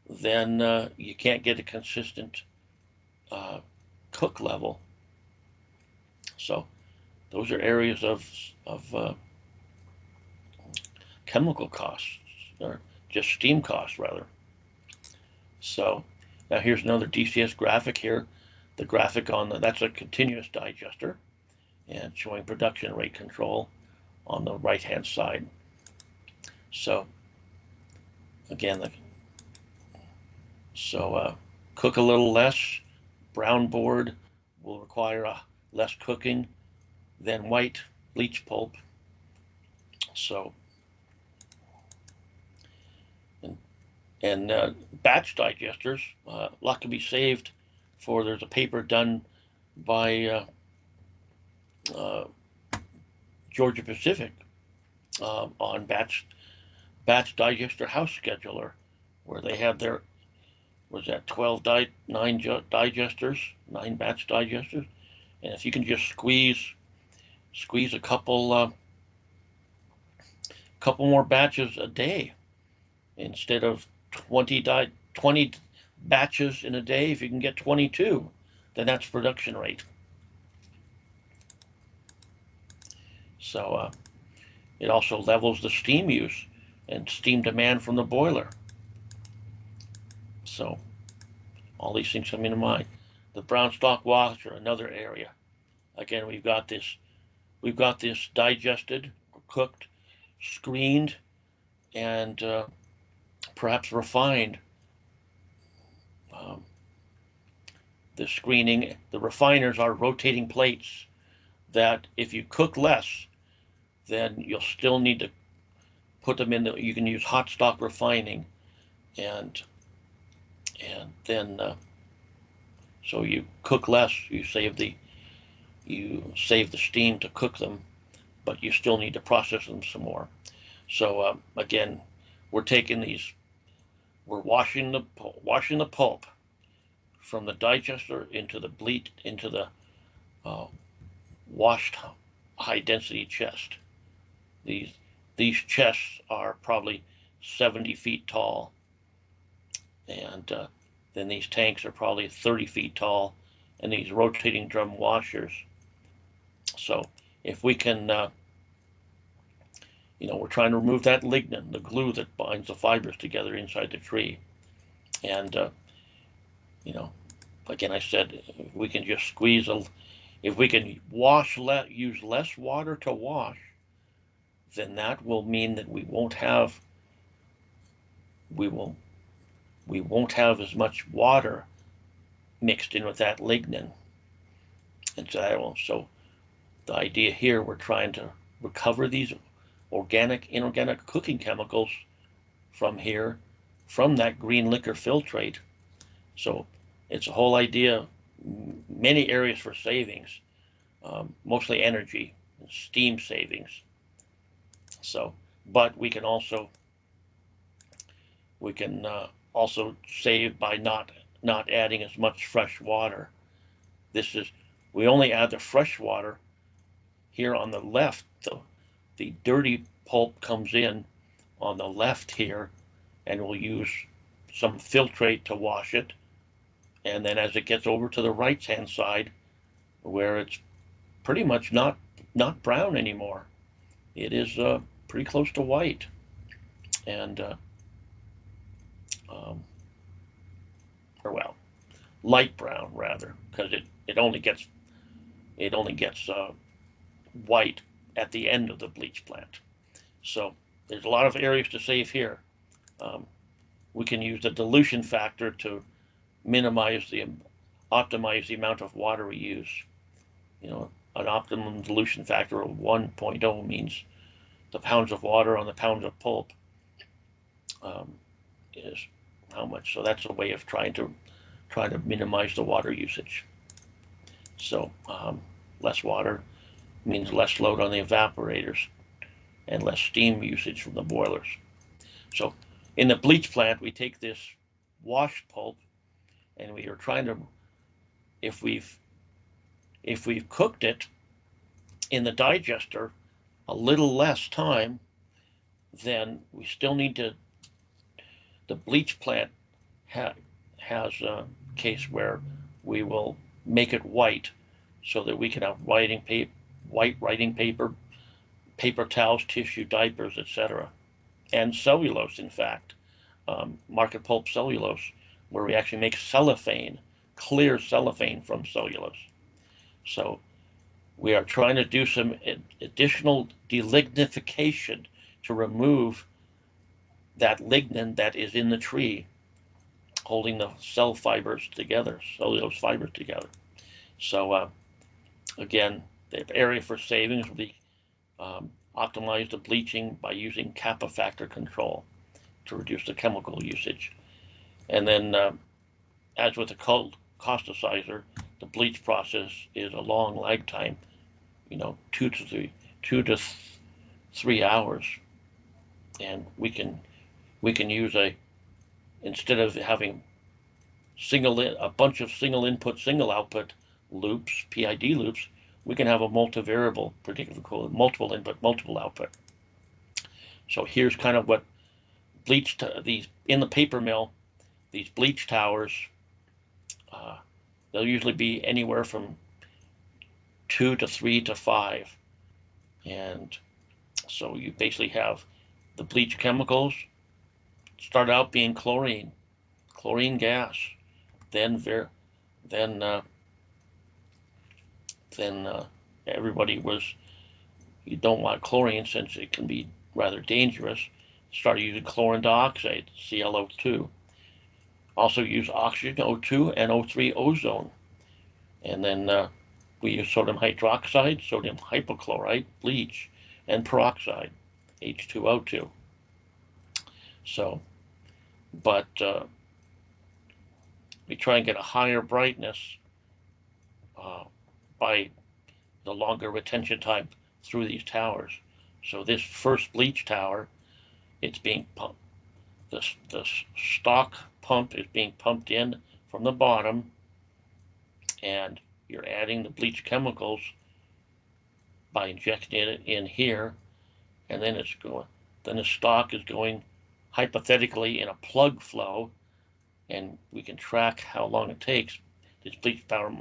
then you can't get a consistent cook level. So those are areas of chemical costs, or just steam costs rather. So now here's another DCS graphic here. The graphic that's a continuous digester, and showing production rate control on the right hand side. So again, cook a little less. Brown board will require less cooking than white bleach pulp. So, and batch digesters, a lot can be saved. There's a paper done by Georgia Pacific on batch digester house scheduler, where they have their 12 9 digesters, 9 batch digesters, and if you can just squeeze a couple more batches a day instead of 20 batches in a day, if you can get 22, then that's production rate. So it also levels the steam use and steam demand from the boiler. So all these things come into mind. The brown stock washer, another area. Again, we've got this digested, cooked, screened, and perhaps refined. The refiners are rotating plates that if you cook less, then you'll still need to put them in. You can use hot stock refining, and then so you cook less, you save the steam to cook them, but you still need to process them some more. So again, we're washing the pulp from the digester into the washed high density chest. These chests are probably 70 feet tall, and then these tanks are probably 30 feet tall, and these rotating drum washers. So if we can, we're trying to remove that lignin, the glue that binds the fibers together inside the tree. And, again, I said, if we can just if we can use less water to wash, then that will mean that we won't have as much water mixed in with that lignin. And so the idea here, we're trying to recover these organic, inorganic cooking chemicals from that green liquor filtrate. So it's a whole idea, many areas for savings, mostly energy and steam savings. So, but we can also save by not adding as much fresh water. We only add the fresh water here on the left. The dirty pulp comes in on the left here, and we'll use some filtrate to wash it. And then as it gets over to the right hand side, where it's pretty much not brown anymore, it is pretty close to white. And or well, light brown rather, because it only gets white at the end of the bleach plant. So there's a lot of areas to save here. We can use the dilution factor to optimize the amount of water we use. An optimum dilution factor of 1.0 means the pounds of water on the pounds of pulp is how much. So that's a way of trying to minimize the water usage. So less water means less load on the evaporators and less steam usage from the boilers. So in the bleach plant, we take this washed pulp and we are trying to, if we've cooked it in the digester a little less time, then we still need to, the bleach plant has a case where we will make it white so that we can have white writing paper, paper towels, tissue, diapers, etc. And cellulose, in fact, market pulp cellulose, where we actually make cellophane, clear cellophane from cellulose. So we are trying to do some additional delignification to remove that lignin that is in the tree holding the cell fibers together, cellulose fibers together. So again, the area for savings will be optimize the bleaching by using kappa factor control to reduce the chemical usage. And then as with the costicizer, the bleach process is a long lag time, 2 to 3 hours. And we can use instead of having a bunch of single input, single output loops, PID loops, we can have a multivariable predictive code, multiple input, multiple output. So here's kind of what these in the paper mill, these bleach towers, they'll usually be anywhere from 2 to 3 to 5. And so you basically have the bleach chemicals start out being chlorine gas, then everybody was, you don't want chlorine since it can be rather dangerous. Started using chlorine dioxide, ClO2. Also use oxygen, O2, and O3 ozone. And then we use sodium hydroxide, sodium hypochlorite, bleach, and peroxide, H2O2. So, but we try and get a higher brightness by the longer retention time through these towers. So this first bleach tower, it's being pumped. The stock pump is being pumped in from the bottom, and you're adding the bleach chemicals by injecting it in here, and then then the stock is going hypothetically in a plug flow, and we can track how long it takes. This bleach powder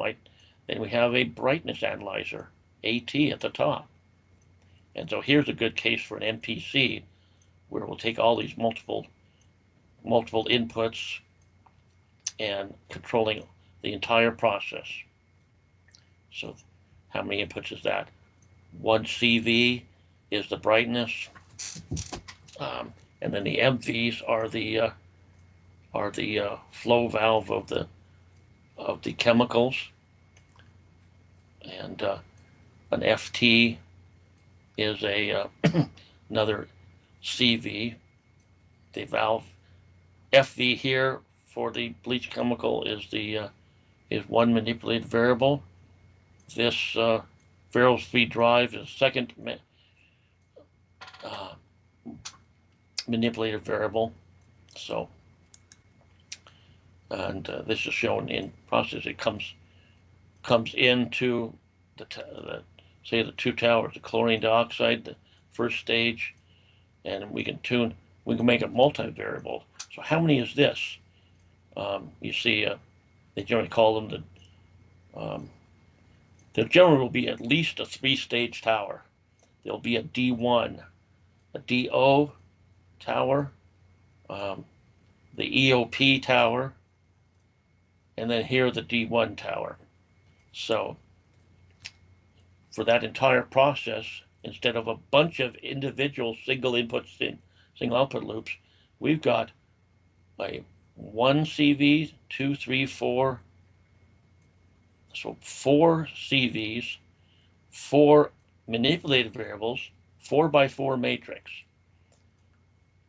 then we have a brightness analyzer, AT, at the top. And so here's a good case for an MPC, where we'll take all these multiple inputs and controlling the entire process. So how many inputs is that? 1 CV is the brightness, and then the MVs are the flow valve of the chemicals, and an FT is another CV. The valve FV here for the bleach chemical is one manipulated variable. This variable speed drive is second manipulated variable. So, and this is shown in process. It comes into say the two towers, the chlorine dioxide, the first stage, and we can make it multivariable. So how many is this? You see, they generally call them there generally will be at least a 3-stage tower. There'll be a D1, a DO tower, the EOP tower, and then here the D1 tower. So for that entire process, instead of a bunch of individual single input, single output loops, we've got a 1 CV, 2, 3, 4, so 4 CVs, 4 manipulated variables, 4x4 matrix,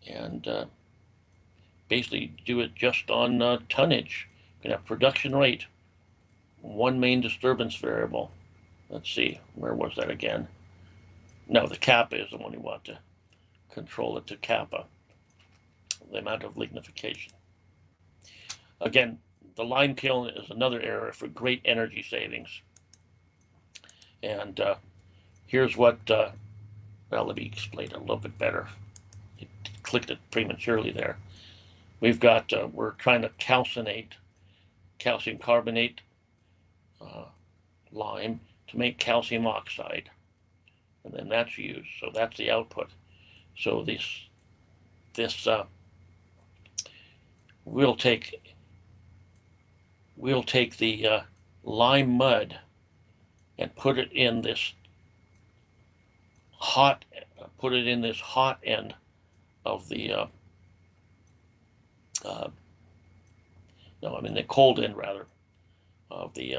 and basically do it just on tonnage. You can have production rate, 1 main disturbance variable. Let's see, where was that again? No, the kappa is the one you want to control it to kappa, the amount of lignification. Again, the lime kiln is another area for great energy savings. And here's what, well, let me explain it a little bit better. It clicked it prematurely there. We've got, we're trying to calcinate calcium carbonate lime to make calcium oxide, and then that's used. So that's the output. So this we'll take the lime mud and put it in this hot end of the no, I mean the cold end rather of the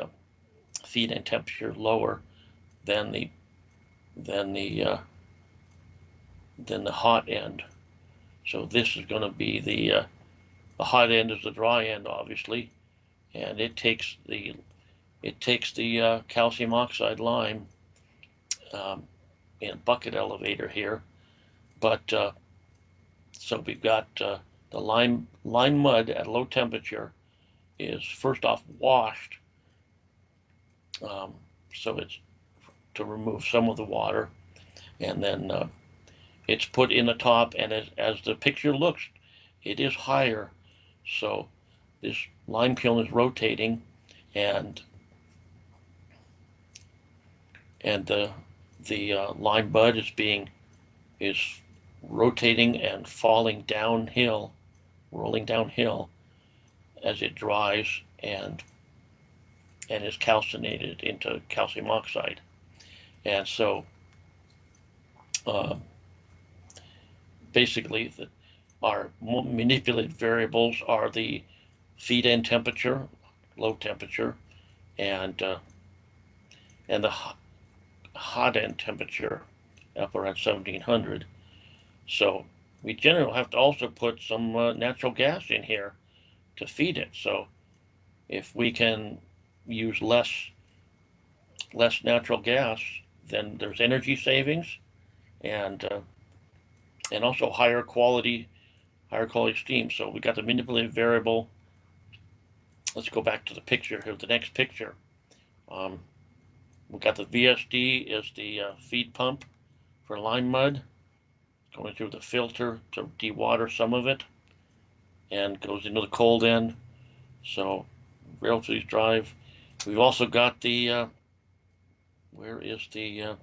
feed end temperature, lower than the hot end. So this is going to be the hot end is the dry end, obviously, and it takes the calcium oxide lime in a bucket elevator here. But so we've got the lime mud at low temperature is first off washed, so it's to remove some of the water, and then it's put in the top, and as the picture looks, it is higher. So this lime kiln is rotating, and the lime bud is rotating and falling downhill, rolling downhill as it dries and is calcinated into calcium oxide. And so basically our manipulated variables are the feed end temperature, low temperature, and the hot end temperature up around 1700. So we generally have to also put some natural gas in here to feed it. So if we can use less natural gas, then there's energy savings, and also higher quality steam. So we got the manipulated variable. Let's go back to the picture here, the next picture. We got the VSD is the feed pump for lime mud, going through the filter to dewater some of it, and goes into the cold end. So railways drive. We've also got the where is the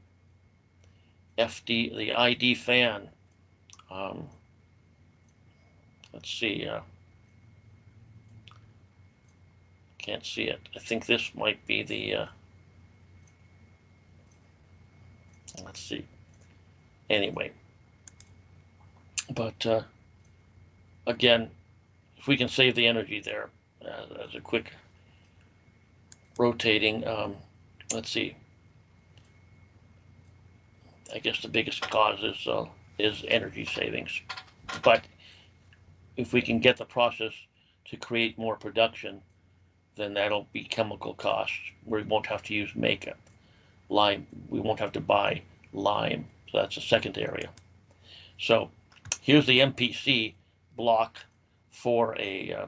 the ID fan? Let's see. Can't see it. I think this might be the. Let's see. Anyway, but again, if we can save the energy there as a quick rotating, let's see. I guess the biggest cause is energy savings, but if we can get the process to create more production, then that'll be chemical costs. We won't have to use makeup, lime. We won't have to buy lime. So that's a second area. So here's the MPC block for a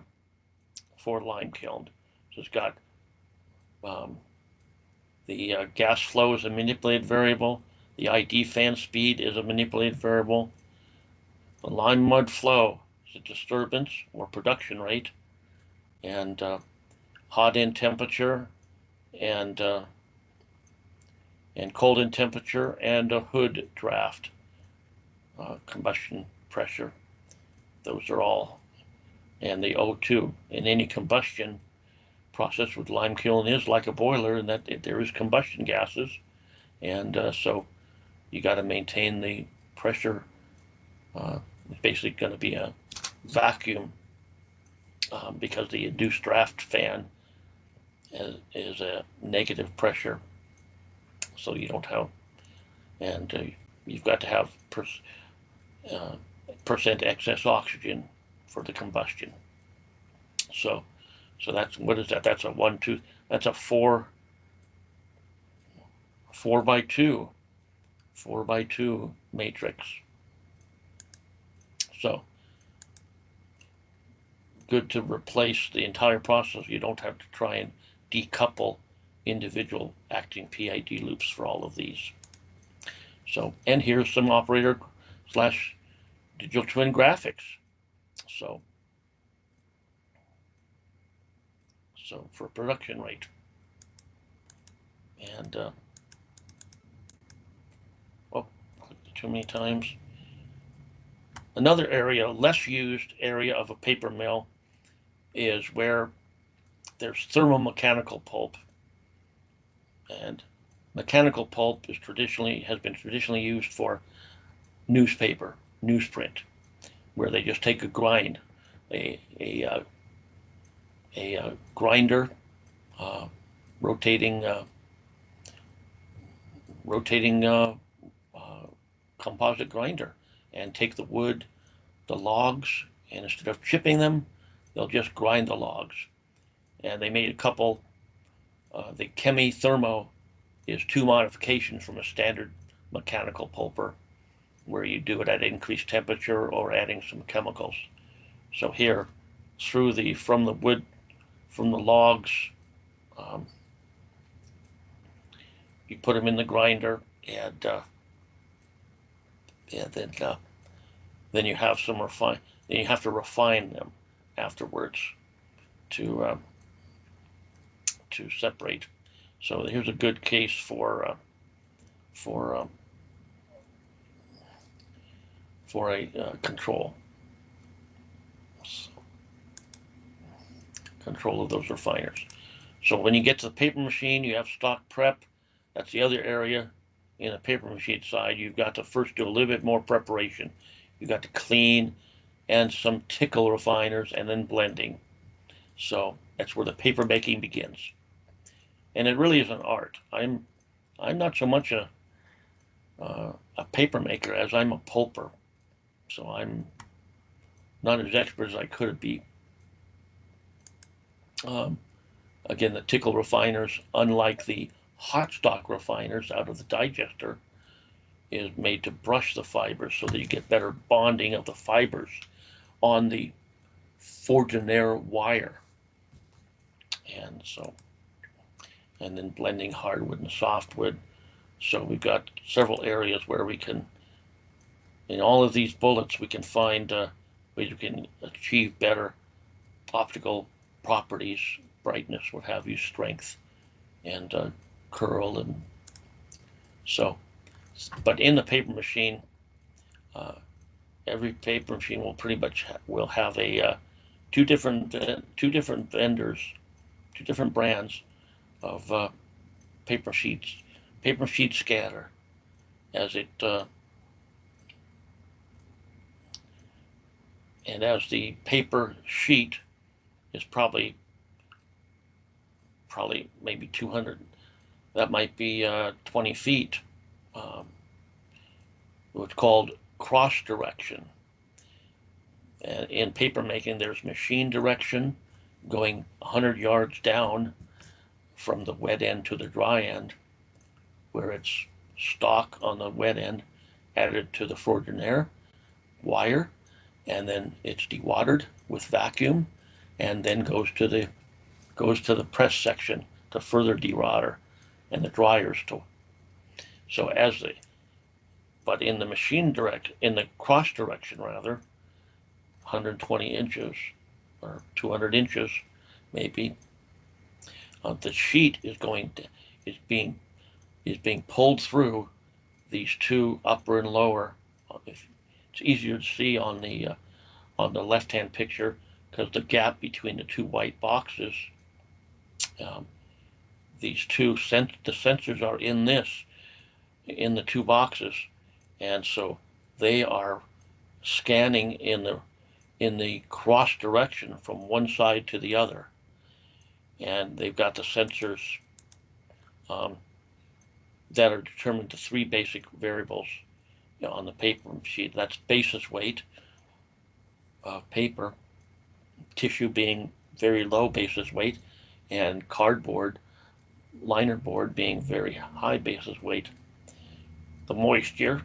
lime kiln. So it's got the gas flow is a manipulated variable. The ID fan speed is a manipulated variable. The lime mud flow is a disturbance or production rate, and hot end temperature, and cold end temperature, and a hood draft, combustion pressure. Those are all and the O2. In any combustion process with lime kiln is like a boiler in that there is combustion gases, and so you got to maintain the pressure. It's basically going to be a vacuum because the induced draft fan is a negative pressure, so you don't have, and you've got to have percent excess oxygen for the combustion. So that's, what is that? That's a 1, 2. That's a 4 by 2 matrix. So good to replace the entire process. You don't have to try and decouple individual acting PID loops for all of these. So, and here's some operator / digital twin graphics. So for production rate. And clicked too many times. Another area, less used area of a paper mill, is where there's thermomechanical pulp. And mechanical pulp has been traditionally used for newspaper, newsprint, where they just take a grind, a grinder, rotating composite grinder, and take the wood, the logs, and instead of chipping them, they'll just grind the logs. And they made a couple. The Chemi Thermo is 2 modifications from a standard mechanical pulper, where you do it at increased temperature or adding some chemicals. So here, from the wood, from the logs, you put them in the grinder, and then you have some refine. Then you have to refine them afterwards to separate. So here's a good case for a control of those refiners. So when you get to the paper machine, you have stock prep. That's the other area. In the paper machine side, you've got to first do a little bit more preparation. You've got to clean and some tickle refiners, and then blending. So that's where the paper making begins. And it really is an art. I'm not so much a paper maker as I'm a pulper. So I'm not as expert as I could be. Again, the tickle refiners, unlike the hot stock refiners out of the digester, is made to brush the fibers so that you get better bonding of the fibers on the Fourdrinier wire. And then blending hardwood and softwood. So we've got several areas where we can, in all of these bullets, we can find ways we can achieve better optical properties, brightness, what have you, strength, and curl. And so, but in the paper machine, every paper machine will pretty much will have a two different vendors, 2 different brands of paper sheet scanner, as it and as the paper sheet is probably maybe 200, that might be 20 feet. What's called cross direction. And in paper making, there's machine direction going 100 yards down from the wet end to the dry end, where it's stock on the wet end added to the Fourdrinier wire, and then it's dewatered with vacuum, and then goes to the press section to further dewater, and the dryers to. So but in the cross direction rather, 120 inches or 200 inches maybe, the sheet is being pulled through these 2 upper and lower. It's easier to see on the left-hand picture because the gap between the two white boxes, these two the sensors are in the two boxes, and so they are scanning in the cross direction from one side to the other, and they've got the sensors that are determined to three basic variables on the paper sheet. That's basis weight of paper, tissue being very low basis weight, and cardboard, liner board being very high basis weight, the moisture,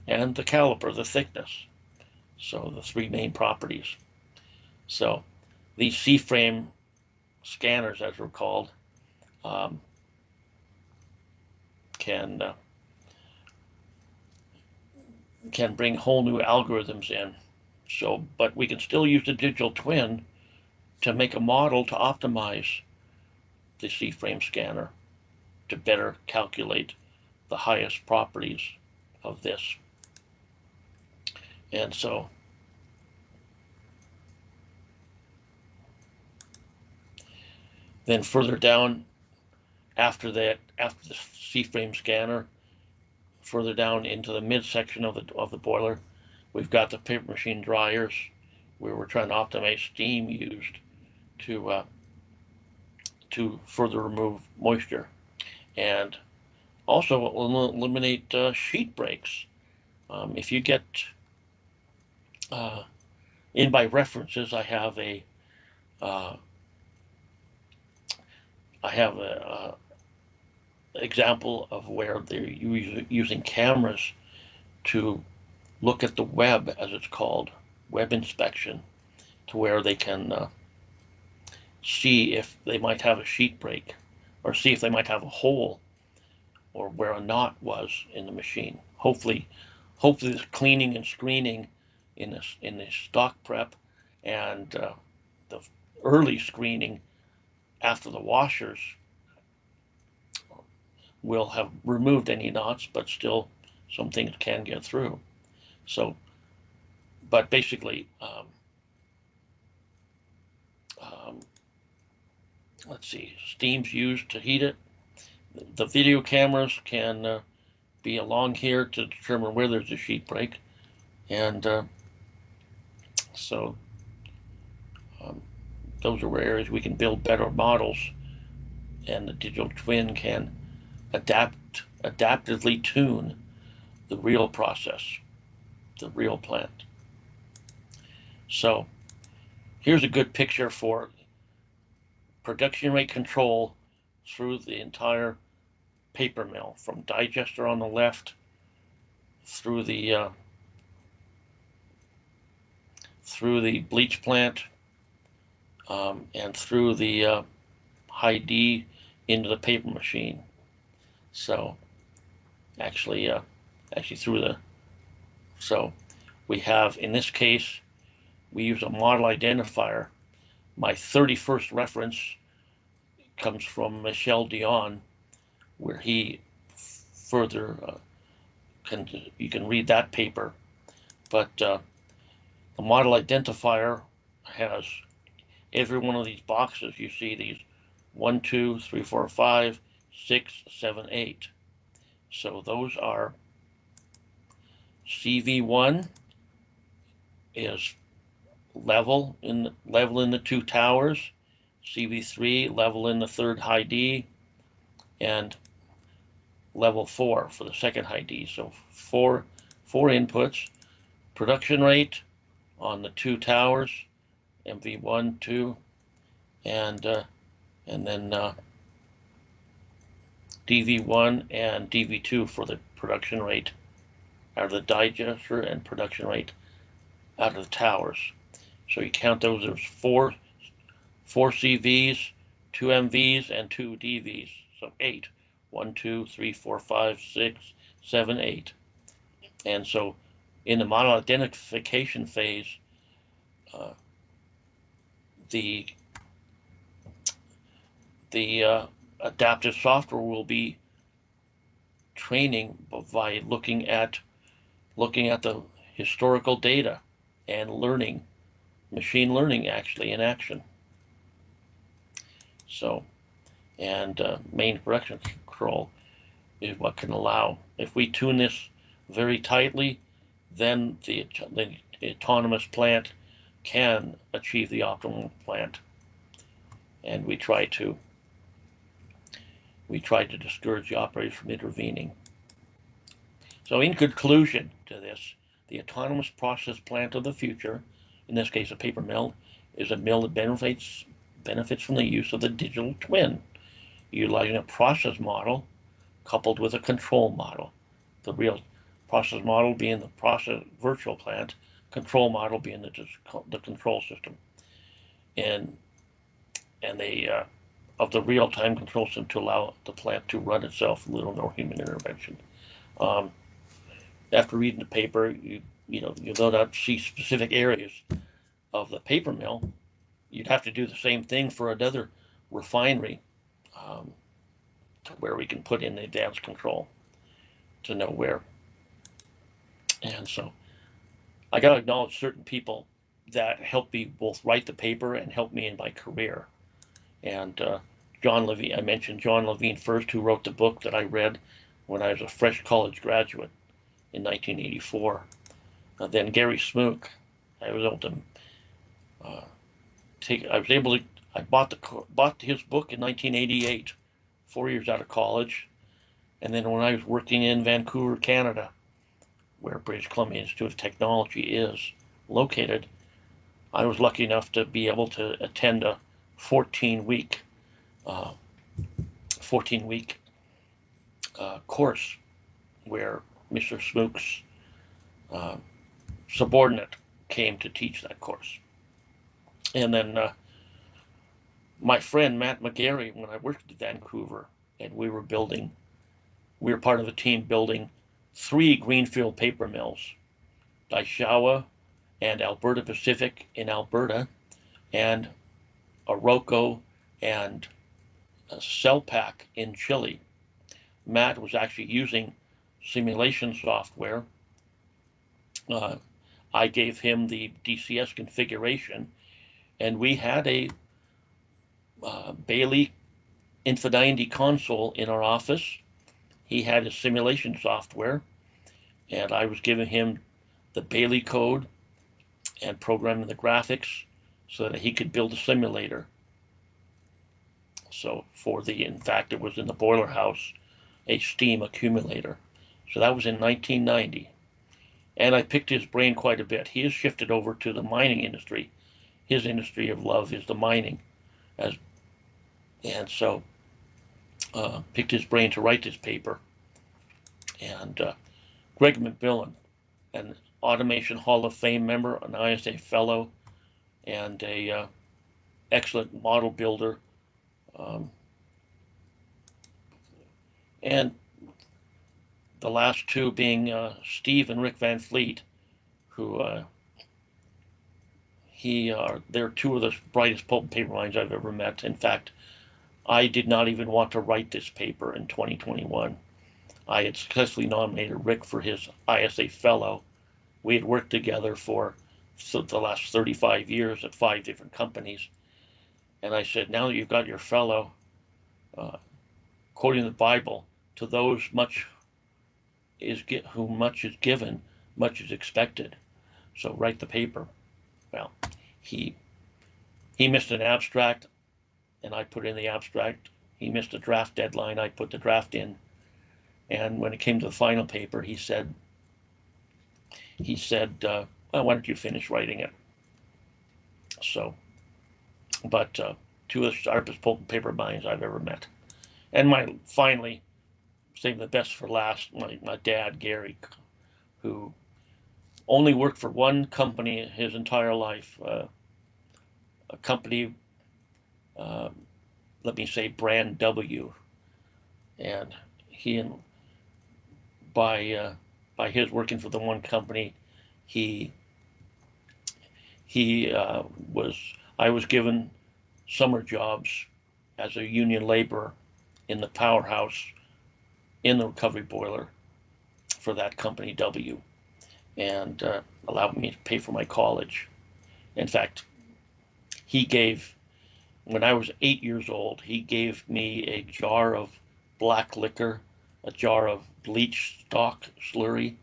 and the caliper, the thickness. So the three main properties. So these C-frame scanners, as they're called, can bring whole new algorithms in. So, but we can still use the digital twin to make a model to optimize the C-frame scanner to better calculate the highest properties of this. And so then further down, after the C-frame scanner, further down into the midsection of the boiler, we've got the paper machine dryers, where we're trying to optimize steam used to further remove moisture, and also eliminate sheet breaks. If you get in my references, I have a example of where they're using cameras to look at the web, as it's called, web inspection, to where they can see if they might have a sheet break, or see if they might have a hole, or where a knot was in the machine. Hopefully this cleaning and screening in the stock prep and the early screening after the washers will have removed any knots, but still some things can get through. So, but basically, let's see, steam's used to heat it. The video cameras can be along here to determine where there's a sheet break, and so those are where areas we can build better models, and the digital twin can adaptively tune the real process, the real plant. So here's a good picture for production rate control through the entire paper mill, from digester on the left through the bleach plant, and through the high D into the paper machine. So actually through the, so we have, in this case, we use a model identifier. My 31st reference comes from Michel Dion, where he further you can read that paper. But the model identifier has every one of these boxes. You see these 1, 2, 3, 4, 5, 6, 7, 8. So those are CV1 is level in the two towers, CV3 level in the third high D, and level 4 for the second high D. So four inputs: production rate on the two towers, MV1, 2, and then DV1 and DV2 for the production rate out of the digester, and production rate out of the towers. So you count those as four CVs, 2 MVs, and 2 DVs. So 8. 1, 2, 3, 4, 5, 6, 7, 8. And so in the model identification phase, the adaptive software will be training by looking at the historical data and learning machine learning actually in action. So, and main production control is what can allow. If we tune this very tightly, then the autonomous plant can achieve the optimal plant. And we try to discourage the operators from intervening. So in conclusion to this, the autonomous process plant of the future, in this case a paper mill, is a mill that benefits from the use of the digital twin, utilizing a process model coupled with a control model. The real process model being the process virtual plant, control model being the control system, and they of the real-time control system to allow the plant to run itself with little or no human intervention. After reading the paper, you'll not see specific areas of the paper mill. You'd have to do the same thing for another refinery, where we can put in the advanced control to know where. And so I got to acknowledge certain people that helped me both write the paper and helped me in my career. And John Levine, I mentioned John Levine first, who wrote the book that I read when I was a fresh college graduate in 1984. Then Gary Smook, I was able to I bought his book in 1988, 4 years out of college. And then when I was working in Vancouver, Canada, where British Columbia Institute of Technology is located, I was lucky enough to be able to attend a 14-week course where Mr. Smook's subordinate came to teach that course. And then my friend Matt McGarry, when I worked in Vancouver, and we were part of a team building 3 greenfield paper mills, Daishawa and Alberta Pacific in Alberta, and Arauco and Celpac in Chile. Matt was actually using simulation software. I gave him the DCS configuration, and we had a Bailey Infinity console in our office. He had his simulation software, and I was giving him the Bailey code and programming the graphics so that he could build a simulator. So in fact, it was in the boiler house, a steam accumulator. So that was in 1990. And I picked his brain quite a bit. He has shifted over to the mining industry. His industry of love is the mining. And so picked his brain to write this paper. And Greg McMillan, an Automation Hall of Fame member, an ISA fellow, and a excellent model builder. And the last two being Steve and Rick Van Fleet, who they're two of the brightest pulp and paper minds I've ever met. In fact, I did not even want to write this paper in 2021. I had successfully nominated Rick for his ISA fellow. We had worked together for the last 35 years at 5 different companies. And I said, now that you've got your fellow, quoting the Bible, to those whom much is given, much is expected. So write the paper. Well, he missed an abstract, and I put in the abstract. He missed a draft deadline. I put the draft in. And when it came to the final paper, he said, well, why don't you finish writing it? So, but two of the sharpest pulp and paper minds I've ever met. And finally, saving the best for last, my dad, Gary, who only worked for one company his entire life, a company, let me say, Brand W. And by his working for the one company, I was given summer jobs as a union laborer in the powerhouse in the recovery boiler for that company W, and allowed me to pay for my college. In fact, he gave, when I was 8 years old, he gave me a jar of black liquor, a jar of bleach stock slurry,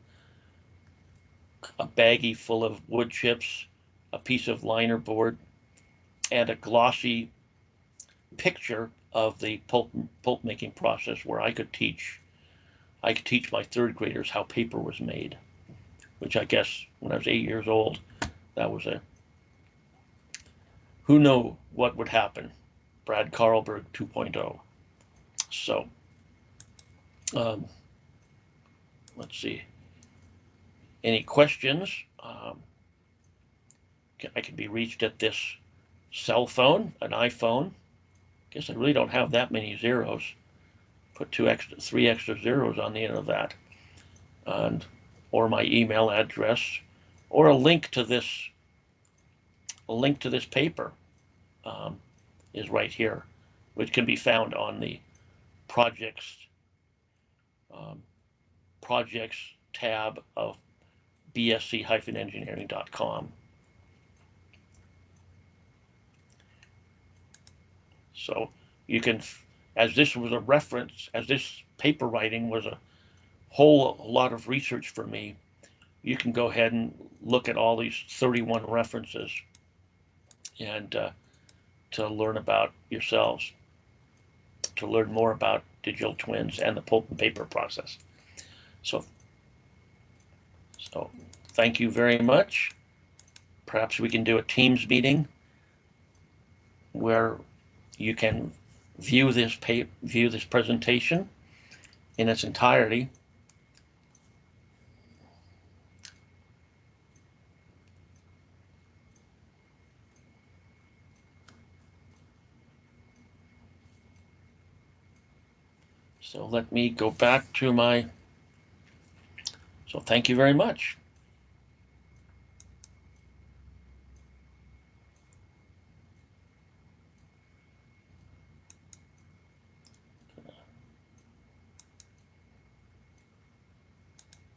a baggie full of wood chips, a piece of liner board, and a glossy picture of the pulp making process where I could teach my third graders how paper was made, which I guess when I was 8 years old, that was a, who knew what would happen, Brad Carlberg 2.0. So let's see, any questions? I can be reached at this cell phone, an iPhone. Guess I really don't have that many zeros. Put 3 extra zeros on the end of that, and or my email address, or a link to this paper is right here, which can be found on the projects tab of bsc-engineering.com. So you can, as this was a reference, as this paper writing was a whole lot of research for me, you can go ahead and look at all these 31 references and to learn about yourselves, to learn more about digital twins and the pulp and paper process. So thank you very much. Perhaps we can do a Teams meeting where you can view this presentation in its entirety. So let me go back to my, so thank you very much.